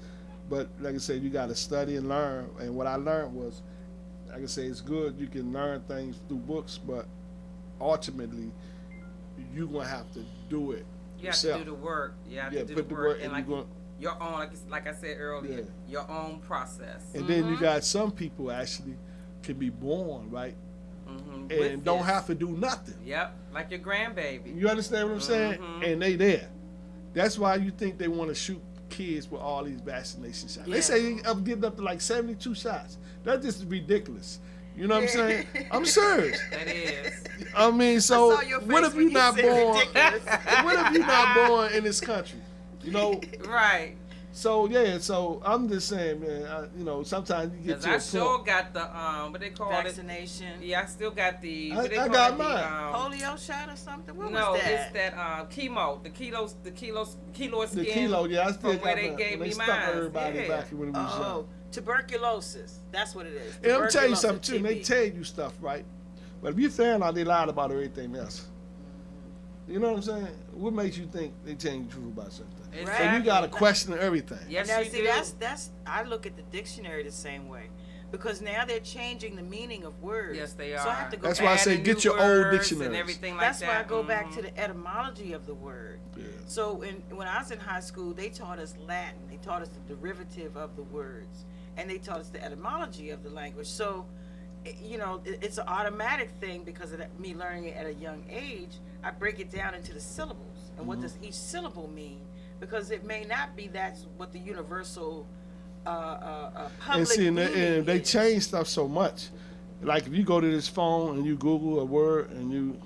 But like I said, you got to study and learn. And what I learned was, like I say, it's good you can learn things through books, but ultimately you're gonna have to do it You have yourself. to do the work. You have Yeah, to do put the the work. work, And and like you're gonna- your own, like I said earlier, your own process. And then you got some people actually can be born right Mm-hmm. and don't have to do nothing. Yep, like your grandbaby. You understand what I'm saying? Mhm. And they there. That's why you think they want to shoot kids with all these vaccination shots. They Yeah. say I'm getting up to like 72 shots. That's just ridiculous. You know what I'm saying? I'm serious. That is. I mean, so I saw your face what if when you not said born? ridiculous. What if you not born in this country? You know. Right. So yeah. So I'm just saying, man. You know, sometimes you get Because to I a sure point. got the what they call Vaccination. it. Yeah, I still got the. I What they got call it, mine. Polio shot or something? What no, was that? it's that chemo. The kilo skin. The kilo, yeah, I still from where got they mine. gave They me stuck mine. everybody Yeah. back when we was Oh, young. tuberculosis. That's what it is. And I'm tell you Tuberculosis, something too. They TB. tell you stuff, right? But if you found out they lied about everything else, you know what I'm saying? What makes you think they telling you the truth about something? So Exactly. you got to question everything. Yes, Now, you see, do. that's I look at the dictionary the same way, because now they're changing the meaning of words. Yes, they So I are. have to go That's back. why I say Adding get new your old words dictionaries. and everything like That's that. why I go back Mhm. to the etymology of the word. Yeah. So when I was in high school, they taught us Latin. They taught us the derivative of the words, and they taught us the etymology of the language. So, you know, it's an automatic thing because of me learning it at a young age. I break it down into the syllables and what does each syllable mean, because it may not be that's what the universal public And see, and meaning they is. change stuff so much. Like if you go to this phone and you Google a word and you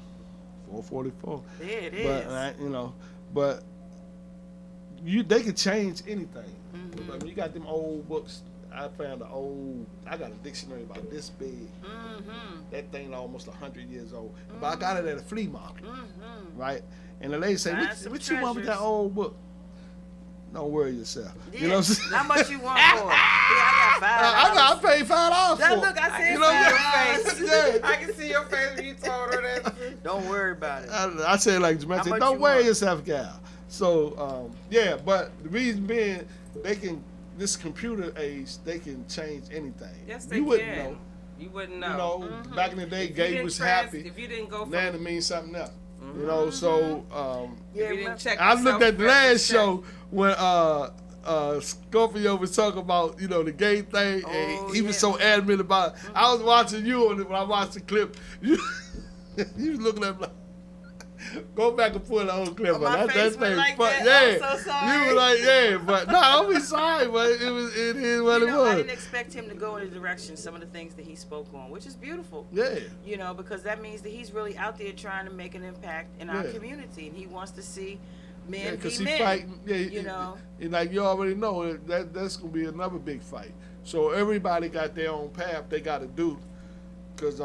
444. There it is. But you know, but they could change anything. Mm-hmm. I mean, you got them old books. I found I got a dictionary about this big. Mm-hmm. That thing almost 100 years old. But I got it at a flea market, Mm-hmm. right? And the lady say, Find what some you want with that treasures. old book? Don't worry yourself. Yeah. You know what I'm saying? How much you want for it? Yeah, I got $5. I paid $5 Now, for it. look, I said You know what I'm $5. saying? I can see your face when you told her that. Don't worry about it. I say it like Jamaica, How much don't you worry want? yourself, gal. So, yeah, but the reason being, this computer age, they can change anything. Yes, they you wouldn't can. know. You wouldn't You know. know, back in the day, If you Gabe didn't was trans- happy. If you didn't go Now from, it means something else. You know, so Yeah, if you didn't check I the looked at the last self-reference show when Scorpio was talking about, you know, the gay thing, Oh, and he was yeah. so adamant about it. I was watching you on it when I watched the clip. You was looking at me like, go back and pull the old clip. Oh, my up. face That went thing like fun- that. Yeah. I'm so sorry. You were like, yeah, but no, don't be sorry, but it is what You it know, I was. didn't expect him to go in the direction some of the things that he spoke on, which is beautiful. Yeah. You know, because that means that he's really out there trying to make an impact in our Yeah. community, and he wants to see men Yeah, be because he men. fighting. Yeah, you know. and like you already know, that's gonna be another big fight. So everybody got their own path they got to do, because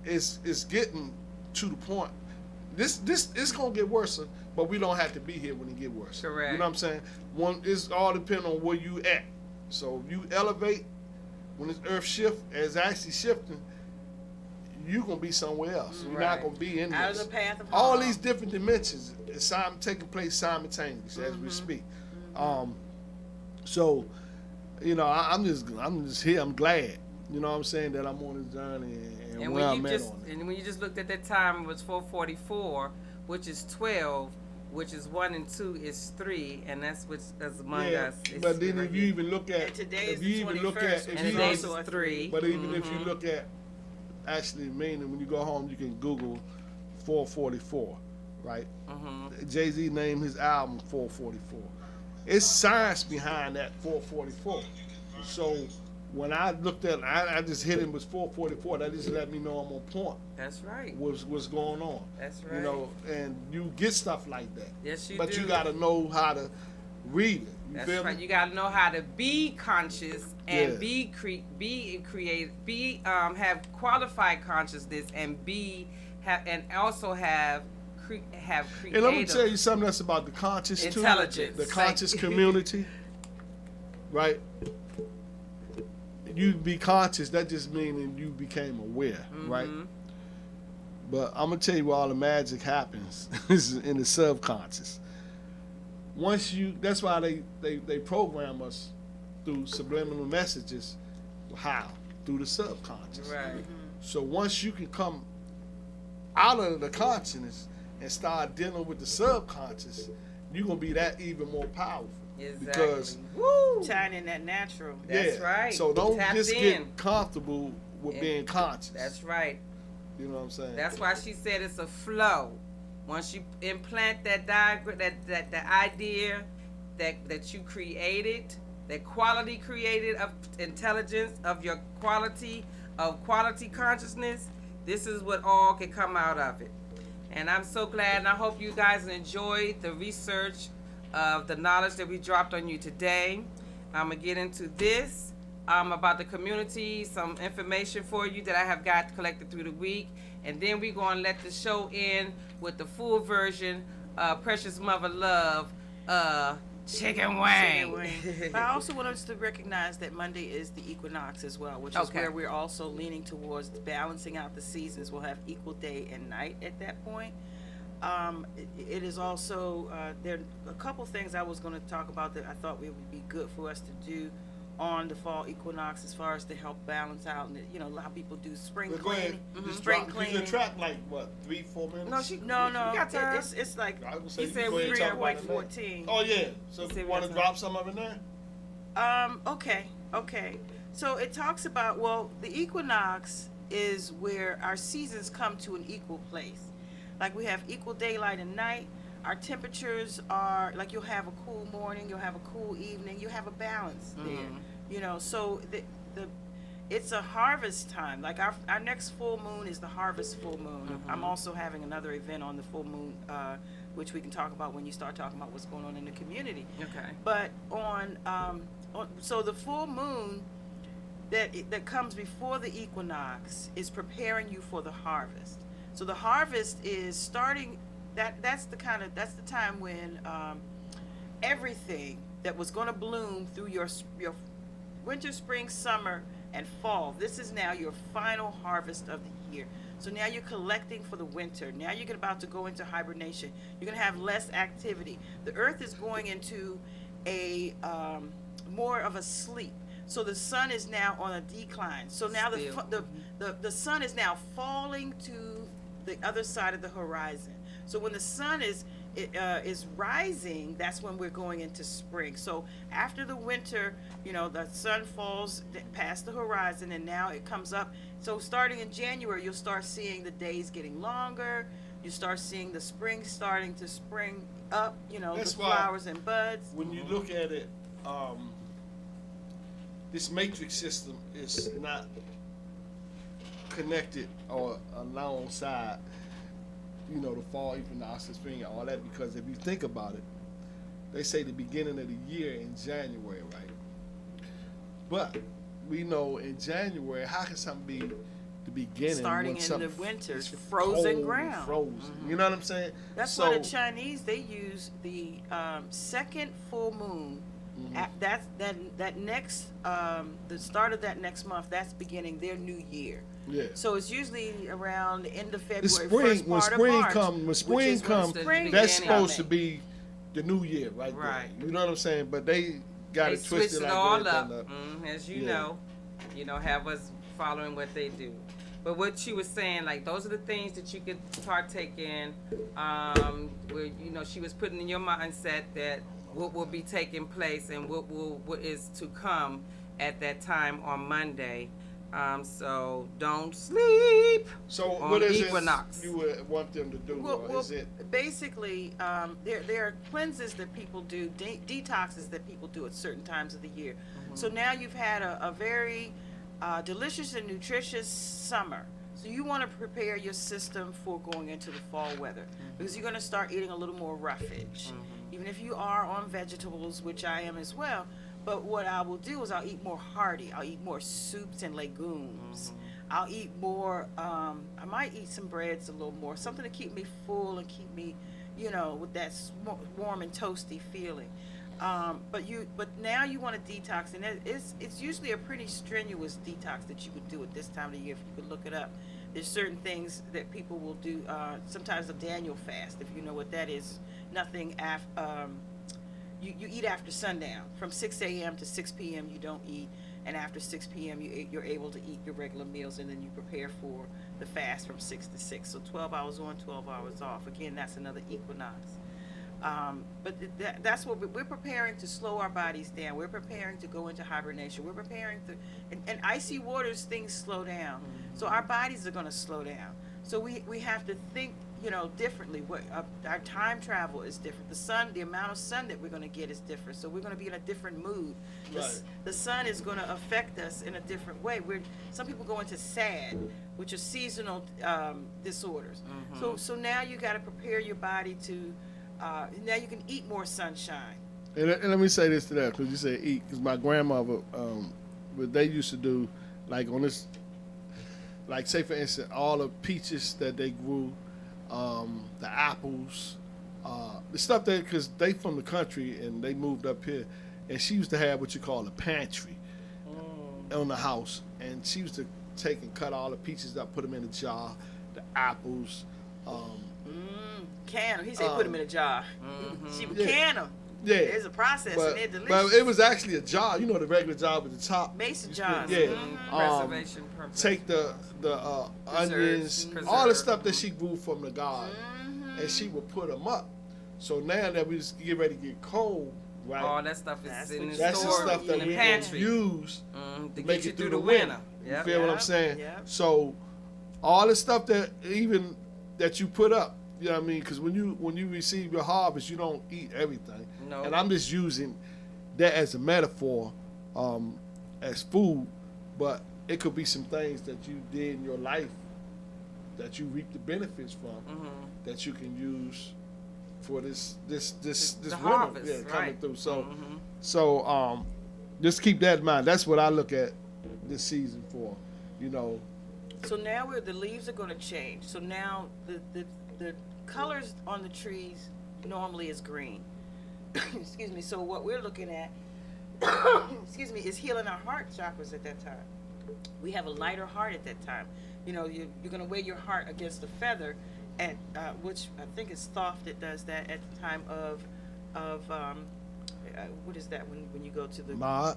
it's getting to the point. This it's gonna get worse, but we don't have to be here when it get worse. Correct. You know what I'm saying? It's all depending on where you at. So if you elevate when this earth shift, as actually shifting, you gonna be somewhere else. You're Right. not gonna be in Out of this. the path of All harm. these different dimensions is taking place simultaneously as we speak. So, you know, I'm just here. I'm glad. You know what I'm saying, that I'm on this journey and and where when I'm you at just on it. and when you just looked at that time, it was 4:44, which is 12, which is 1 and 2 is 3, and that's which is among Yeah, us. It's but then right if you here. even look at, And today if is you the even look 21st, at, which and if you today's also a 3. but even if you Mhm. look at actually meaning, when you go home, you can Google 444, right? Mhm. Jay-Z named his album 444. It's science behind that 444. So when I looked at it, I just hit him with 444. That just let me know I'm on point. That's right. What's going on? That's right. You know, and you get stuff like that. Yes, you but do. you got to know how to read it. You That's feel right. me? You gotta know how to be conscious and Yeah. be creative, have qualified consciousness and also have creative. And let me tell you something else about the conscious too. Intelligence. The conscious community, right? You be conscious. That just meaning you became aware, right? Mhm. But I'm gonna tell you where all the magic happens is in the subconscious. That's why they program us through subliminal messages. How? Through the subconscious. Right. So once you can come out of the consciousness and start dealing with the subconscious, you're gonna be that even more powerful. Exactly. Because Woo! tying in that natural. That's yeah, right. So don't Tapped just in. get comfortable with Yeah. being conscious. That's right. You know what I'm saying? That's why she said it's a flow. Once you implant that diagram, that the idea that you created, that quality created of intelligence, of your quality of quality consciousness, this is what all can come out of it. And I'm so glad, and I hope you guys enjoyed the research of the knowledge that we dropped on you today. I'm going to get into this about the community, some information for you that I have got collected through the week. And then we're going to let the show end with the full version of Precious Mother Love, Chicken Wing. But I also want us to recognize that Monday is the equinox as well, which is Okay. where we're also leaning towards balancing out the seasons. We'll have equal day and night at that point. It is also, there are a couple things I was going to talk about that I thought it would be good for us to do on the fall equinox as far as to help balance out, and you know, a lot of people do spring But go ahead. cleaning, Just spring drop, you cleaning. can track like what, 3-4 minutes? No, she- No, You got time. it's like I would say He you said go ahead and we talk are about like it now. 14. Oh yeah. So He said we want to got drop some of it there? Okay. So it talks about, well, the equinox is where our seasons come to an equal place. Like we have equal daylight and night. Our temperatures are like, you'll have a cool morning, you'll have a cool evening, you have a balance there. You know, so it's a harvest time. Like our next full moon is the harvest full moon. I'm also having another event on the full moon, which we can talk about when you start talking about what's going on in the community. Okay. But so the full moon that comes before the equinox is preparing you for the harvest. So the harvest is starting. That's the time when everything that was going to bloom through your winter, spring, summer, and fall. This is now your final harvest of the year. So now you're collecting for the winter. Now you're about to go into hibernation. You're going to have less activity. The earth is going into a more of a sleep. So the sun is now on a decline. So now the sun is now falling to the other side of the horizon. So when the sun is rising, that's when we're going into spring. So after the winter, you know, the sun falls past the horizon and now it comes up. So starting in January, you'll start seeing the days getting longer. You start seeing the spring starting to spring up, you know, That's the why flowers and buds. When you look at it, this matrix system is not connected or alongside, you know, the fall equinox, the spring, all that, because if you think about it, they say the beginning of the year in January, right? But we know in January, how can something be the beginning Starting when in something the winter, is frozen cold and ground. frozen? You know what I'm saying? That's why the Chinese, they use the second full moon. That next the start of that next month. That's beginning their new year. Yeah. So it's usually around the end of The February, spring, first when part of spring March. come, when which spring is when come, spring that's is supposed to coming. be the new year, right? Right. There. You know what I'm saying? But they got They it twisted switched it like all that. up, as you Yeah. know, have us following what they do. But what she was saying, like, those are the things that you could partake in, where, you know, she was putting in your mindset that what will be taking place and what is to come at that time on Monday. So don't sleep. So on what is equinox. it you would want them to do? or is it? Basically, there are cleanses that people do, detoxes that people do at certain times of the year. So now you've had a very delicious and nutritious summer. So you want to prepare your system for going into the fall weather, because you're going to start eating a little more roughage. Even if you are on vegetables, which I am as well. But what I will do is I'll eat more hearty. I'll eat more soups and legumes. I'll eat more, I might eat some breads a little more, something to keep me full and keep me, you know, with that warm and toasty feeling. But now you want to detox, and it's usually a pretty strenuous detox that you would do at this time of the year. If you could look it up, there's certain things that people will do. Sometimes a Daniel fast, if you know what that is. Nothing after. You eat after sundown. From 6 a.m. to 6 p.m. you don't eat, and after 6 p.m. you're able to eat your regular meals, and then you prepare for the fast from 6 to 6. So 12 hours on, 12 hours off. Again, that's another equinox. But that's what we're preparing to slow our bodies down. We're preparing to go into hibernation. We're preparing to, and icy waters, things slow down. So our bodies are going to slow down. So we have to think, differently. What our time travel is different. The amount of sun that we're going to get is different. So we're going to be in a different mood. Right. The sun is going to affect us in a different way. Some people go into SAD, which are seasonal disorders. So now you got to prepare your body to. Now you can eat more sunshine. And let me say this to that, because you say eat, because my grandmother, what they used to do, like on this, like say for instance, all the peaches that they grew, the apples, the stuff that, because they from the country and they moved up here, and she used to have what you call a pantry on the house, and she used to take and cut all the peaches up, put them in a jar, the apples. Can them. He said put them in a jar. She would can them. Yeah. There's a process, and they're delicious. but it was actually a jar, the regular jar with the top. Mason jars. Yeah. Preservation purpose. Take the onions, Preserve. all the stuff that she grew from the garden, and she would put them up. So now that we just get ready to get cold, right? All that stuff is That's in what the That's the store, stuff that in the we pantry. use To make get you it through the winter. You Yep. feel what I'm Yep, saying? yep. So all the stuff that even that you put up, you know what I mean? Because when you receive your harvest, you don't eat everything. No. And I'm just using that as a metaphor, as food, but it could be some things that you did in your life that you reap the benefits from, that you can use for this The winter, harvest, coming right. through. So just keep that in mind. That's what I look at this season for. So now the leaves are going to change. So now the colors on the trees normally is green. Excuse me. So what we're looking at, excuse me, is healing our heart chakras at that time. We have a lighter heart at that time. You're going to weigh your heart against a feather, at which I think it's Thoth that does that at the time of what is that when you go to the Maat.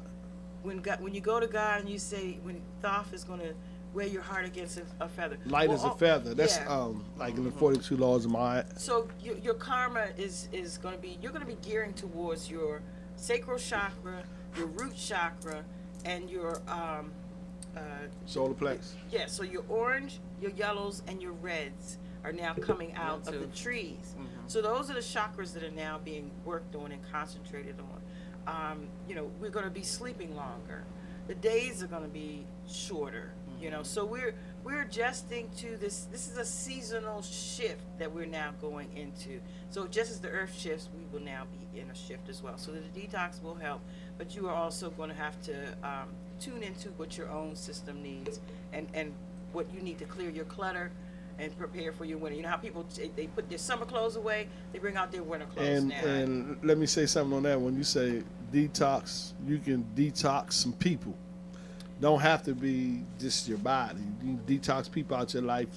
when you go to God and you say when Thoth is going to weigh your heart against a feather. Light as a feather. That's yeah. like in the 42 laws of Maat. So your karma is going to be, you're going to be gearing towards your sacral chakra, your root chakra, and your Solar plex. yeah. So your orange, your yellows, and your reds are now coming out of the too. trees. So those are the chakras that are now being worked on and concentrated on. We're going to be sleeping longer. The days are going to be shorter. So we're adjusting to this. This is a seasonal shift that we're now going into. So just as the earth shifts, we will now be in a shift as well. So the detox will help, but you are also going to have to tune into what your own system needs and what you need to clear your clutter and prepare for your winter. You know how people they put their summer clothes away, they bring out their winter clothes now. And let me say something on that. When you say detox, you can detox some people. Don't have to be just your body. You can detox people out your life.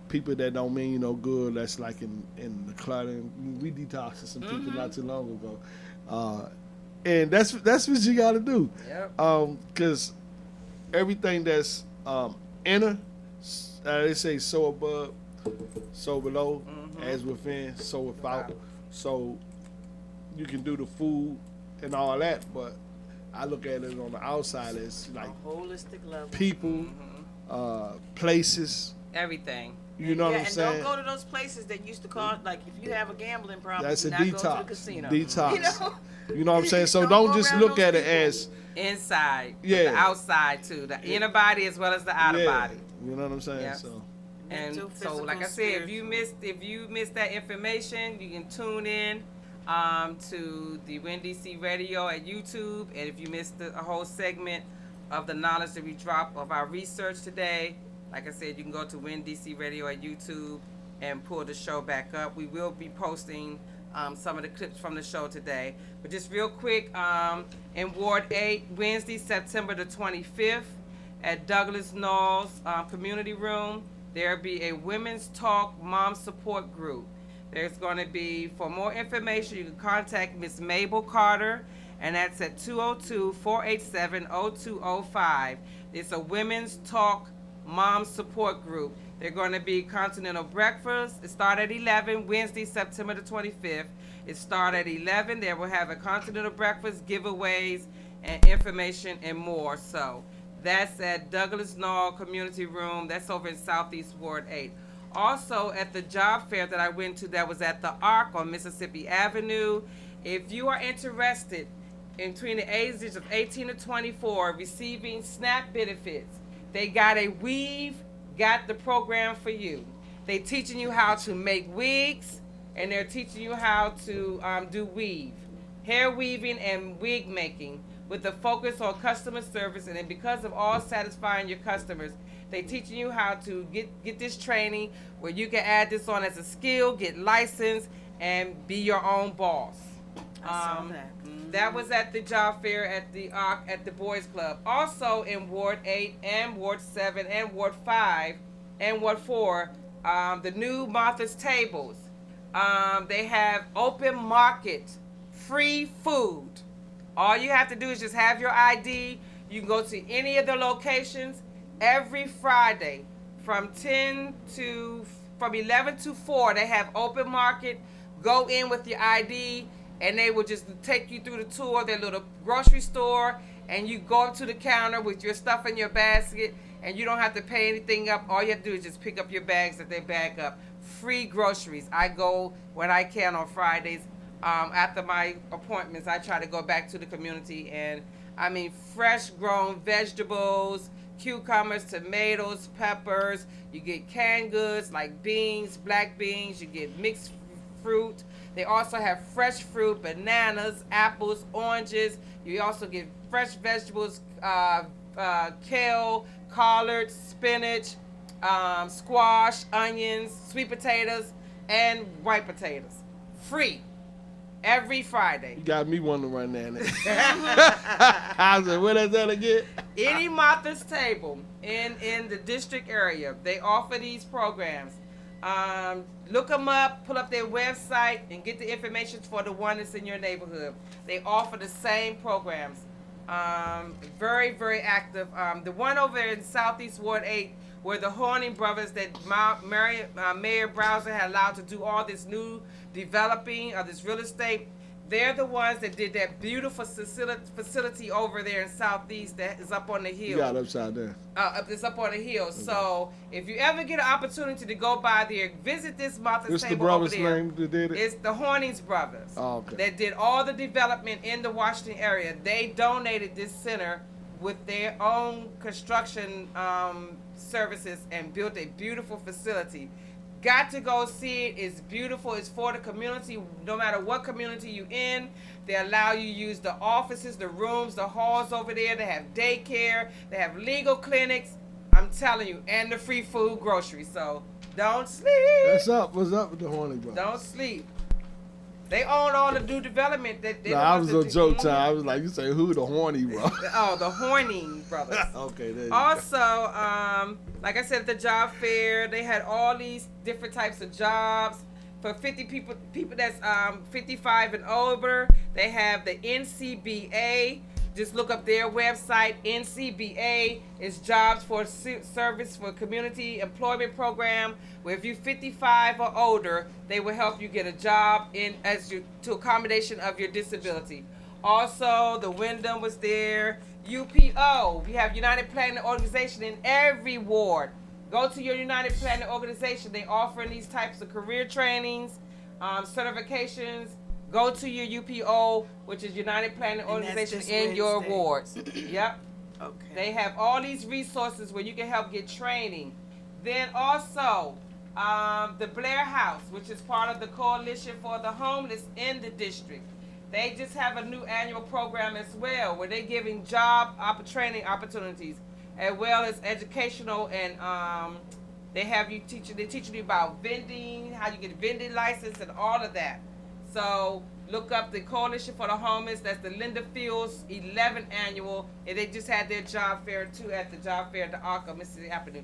People that don't mean you no good. That's like in the clutter. We detoxed some people not too long ago, and that's what you got to do. Yep. Because everything that's inner, they say so above, so below, as within, so without. So you can do the food and all that, but I look at it on the outside as like a holistic level. people, places. Everything. You know what I'm and saying? don't go to those places that used to call, like, if you have a gambling problem, That's do a not go to the detox. casino. Detox. You know what I'm saying? So Don't don't go just around look those at it people. as Inside. Yeah. The outside too. The inner body as well as the outer body. You know what I'm saying? Yep. So And Mental, so, like I physical, said, if you missed that information, you can tune in to the Win DC Radio at YouTube. And if you missed a whole segment of the knowledge that we dropped of our research today, like I said, you can go to Win DC Radio at YouTube and pull the show back up. We will be posting some of the clips from the show today. But just real quick, in Ward 8, Wednesday, September the 25th, at Douglas Knowles Community Room, there'll be a Women's Talk Mom Support Group. There's going to be, for more information, you can contact Miss Mabel Carter, and that's at 202-487-0205. It's a Women's Talk Mom Support Group. They're going to be continental breakfast. It starts at 11, Wednesday, September the 25th. It starts at 11. They will have a continental breakfast, giveaways, and information and more. So that's at Douglas Knoll Community Room. That's over in Southeast Ward 8. Also, at the job fair that I went to that was at the Arc on Mississippi Avenue, if you are interested in between the ages of 18 to 24 receiving SNAP benefits, they got a Weave Got the program for you. They teaching you how to make wigs, and they're teaching you how to do weave, hair weaving and wig making with a focus on customer service. And then because of all satisfying your customers, they teaching you how to get this training where you can add this on as a skill, get licensed, and be your own boss. I saw that. That was at the job fair at the Boys Club. Also in Ward 8 and Ward 7 and Ward 5 and Ward 4, the new Martha's Tables. They have open market, free food. All you have to do is just have your ID. You can go to any of the locations every Friday from 11 to 4. They have open market. Go in with your ID, and they will just take you through the tour of their little grocery store, and you go up to the counter with your stuff in your basket, and you don't have to pay anything up. All you have to do is just pick up your bags that they bag up. Free groceries. I go when I can on Fridays. After my appointments, I try to go back to the community, and I mean fresh grown vegetables, cucumbers, tomatoes, peppers. You get canned goods like beans, black beans. You get mixed fruit. They also have fresh fruit, bananas, apples, oranges. You also get fresh vegetables, kale, collards, spinach, squash, onions, sweet potatoes, and white potatoes. Free. Every Friday. You got me wondering right now. I said, what is that again? Any Martha's Table in the district area, they offer these programs. Look them up, pull up their website, and get the information for the one that's in your neighborhood. They offer the same programs. Very, very active. The one over there in Southeast Ward 8, where the Horning brothers that Mayor Browser had allowed to do all this new developing of this real estate, they're the ones that did that beautiful facility over there in Southeast that is up on the hill. You got it upside down. It's up on the hill. Okay. So if you ever get an opportunity to go by there, visit this Martha's Table over there. What's the brother's name that did it? It's the Hornings brothers. Oh, okay. That did all the development in the Washington area. They donated this center with their own construction services and built a beautiful facility. Got to go see it. It's beautiful. It's for the community. No matter what community you in, they allow you to use the offices, the rooms, the halls over there. They have daycare. They have legal clinics. I'm telling you, and the free food groceries. So don't sleep. What's up with the Horny Brothers? Don't sleep. They own all the new development that they. I was on joke time. I was like, you say who? The Horny Brothers? Oh, the Horning brothers. Okay. There you also, like I said, at the job fair, they had all these different types of jobs for 50 people that's 55 and older. They have the NCBA. Just look up their website. NCBA is Jobs for Service for Community Employment Program, where if you're 55 or older, they will help you get a job to accommodation of your disability. Also, the Wyndham was there. UPO, we have United Planning Organization in every ward. Go to your United Planning Organization. They offer these types of career trainings, certifications. Go to your UPO, which is United Planning Organization in your wards. Yep. Okay. They have all these resources where you can help get training. Then also, the Blair House, which is part of the Coalition for the Homeless in the district. They just have a new annual program as well, where they're giving training opportunities, as well as educational, and they're teaching you about vending, how you get a vending license, and all of that. So look up the Coalition for the Homeless. That's the Linda Fields 11th annual, and they just had their job fair too at the job fair at the Arc of Mississippi Avenue.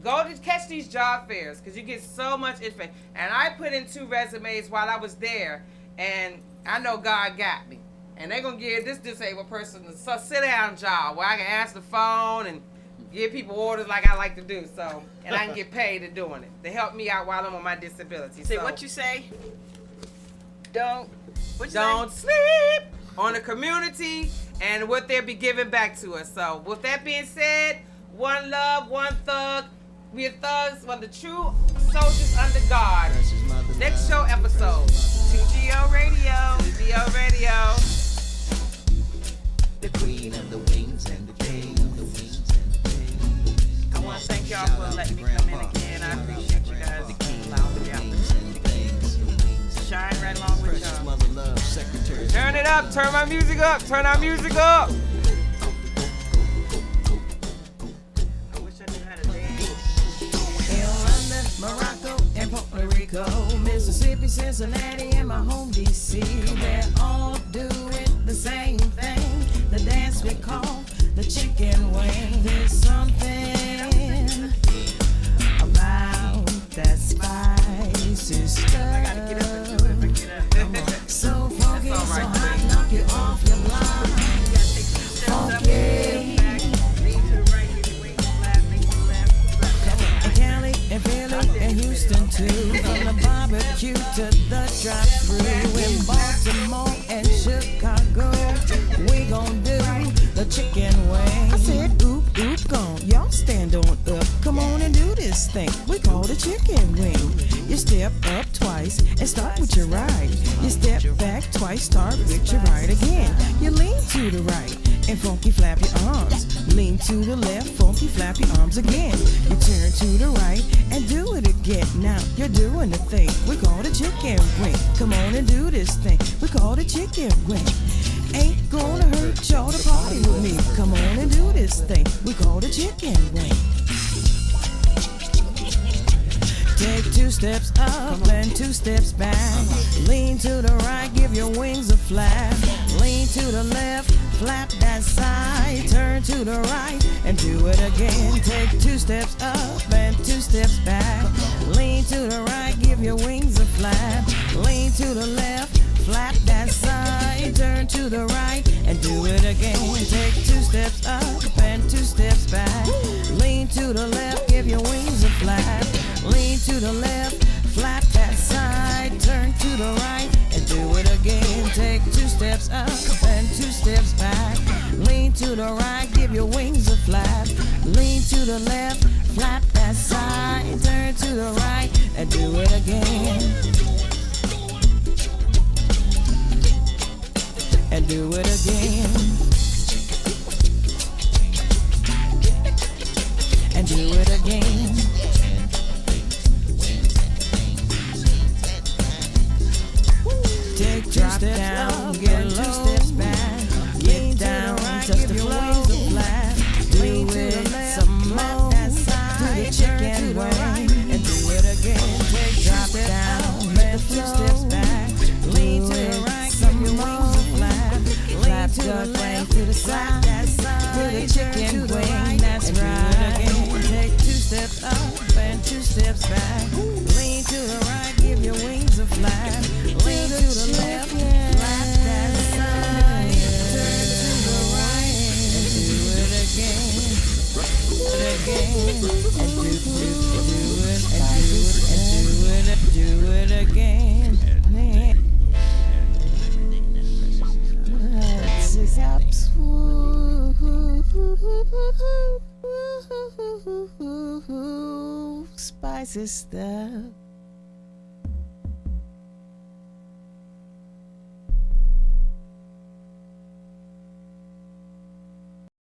Go to catch these job fairs because you get so much information. And I put in 2 resumes while I was there, and I know God got me. And they're gonna give this disabled person a sit-down job where I can answer the phone and give people orders like I like to do. So, and I can get paid in doing it. They help me out while I'm on my disability. Say so, what you say? Don't say? sleep on the community and what they'll be giving back to us. So with that being said, one love, one thug. We are thugs for the true Soldiers Under God. Next show episode. 2GO Radio. 2GO Radio. The queen of the wings and the king of the wings and the things. I want to thank y'all for letting me come in again. I appreciate you guys allowing me out. Shine right along with Precious y'all. mother love secretary. Turn it up. Turn my music up. Turn our music up. I wish I knew how to dance. In London, Morocco, and Puerto Rico, Mississippi, Cincinnati, and my home D.C. They're all doing the same thing. The dance we call the chicken wing. There's something about that spicy stuff. I gotta get up and do it if I get up. So funky, That's all so right, hot, baby. knock you off your block. You gotta take two steps up, Funky. back, lean to the right, give your wings flat, make the left, clap. In Cali and Philly and Houston too. From the barbecue to the drive-through. In Baltimore and Chicago, we gon' do the chicken wing. I said, oop, oop, gone. Y'all stand on up. Come on and do this thing. We call the chicken wing. You step up twice and start with your right. You step back twice, start with your right again. You lean to the right and funky flap your arms. Lean to the left, funky flap your arms again. You turn to the right and do it again. Now you're doing the thing we call the chicken wing. Come on and do this thing we call the chicken wing. Ain't gonna hurt y'all to party with me. Come on and do this thing we call the chicken wing. Take 2 steps up and 2 steps back. Lean to the right, give your wings a flap. Lean to the left, flap that side. Turn to the right and do it again. Take 2 steps up and 2 steps back. Lean to the right, give your wings a flap. Lean to the left, flap that side. Turn to the right and do it again. Take 2 steps up and 2 steps back. Lean to the left, give your wings a flap. Lean to the left, flap that side. Turn to the right and do it again. Take 2 steps up and 2 steps back. Lean to the right, give your wings a flap. Lean to the left, flap that side. Turn to the right and do it again. And do it again. And do it again. Take 2 steps down, get 2 steps back. Get down, touch the floor, flat. Do it some more. Do the chicken wing and do it again. Take drop down, let 2 steps back. Lean to the right, some more. Lean to the left, to the side, to the chicken wing. That's right. Take 2 steps up and 2 steps back. Lean to the right, give your wings a flap. Lean to the left, flap that side. Turn to the right and do it again. Do it again. And do it again. Six ups. Spicy stuff.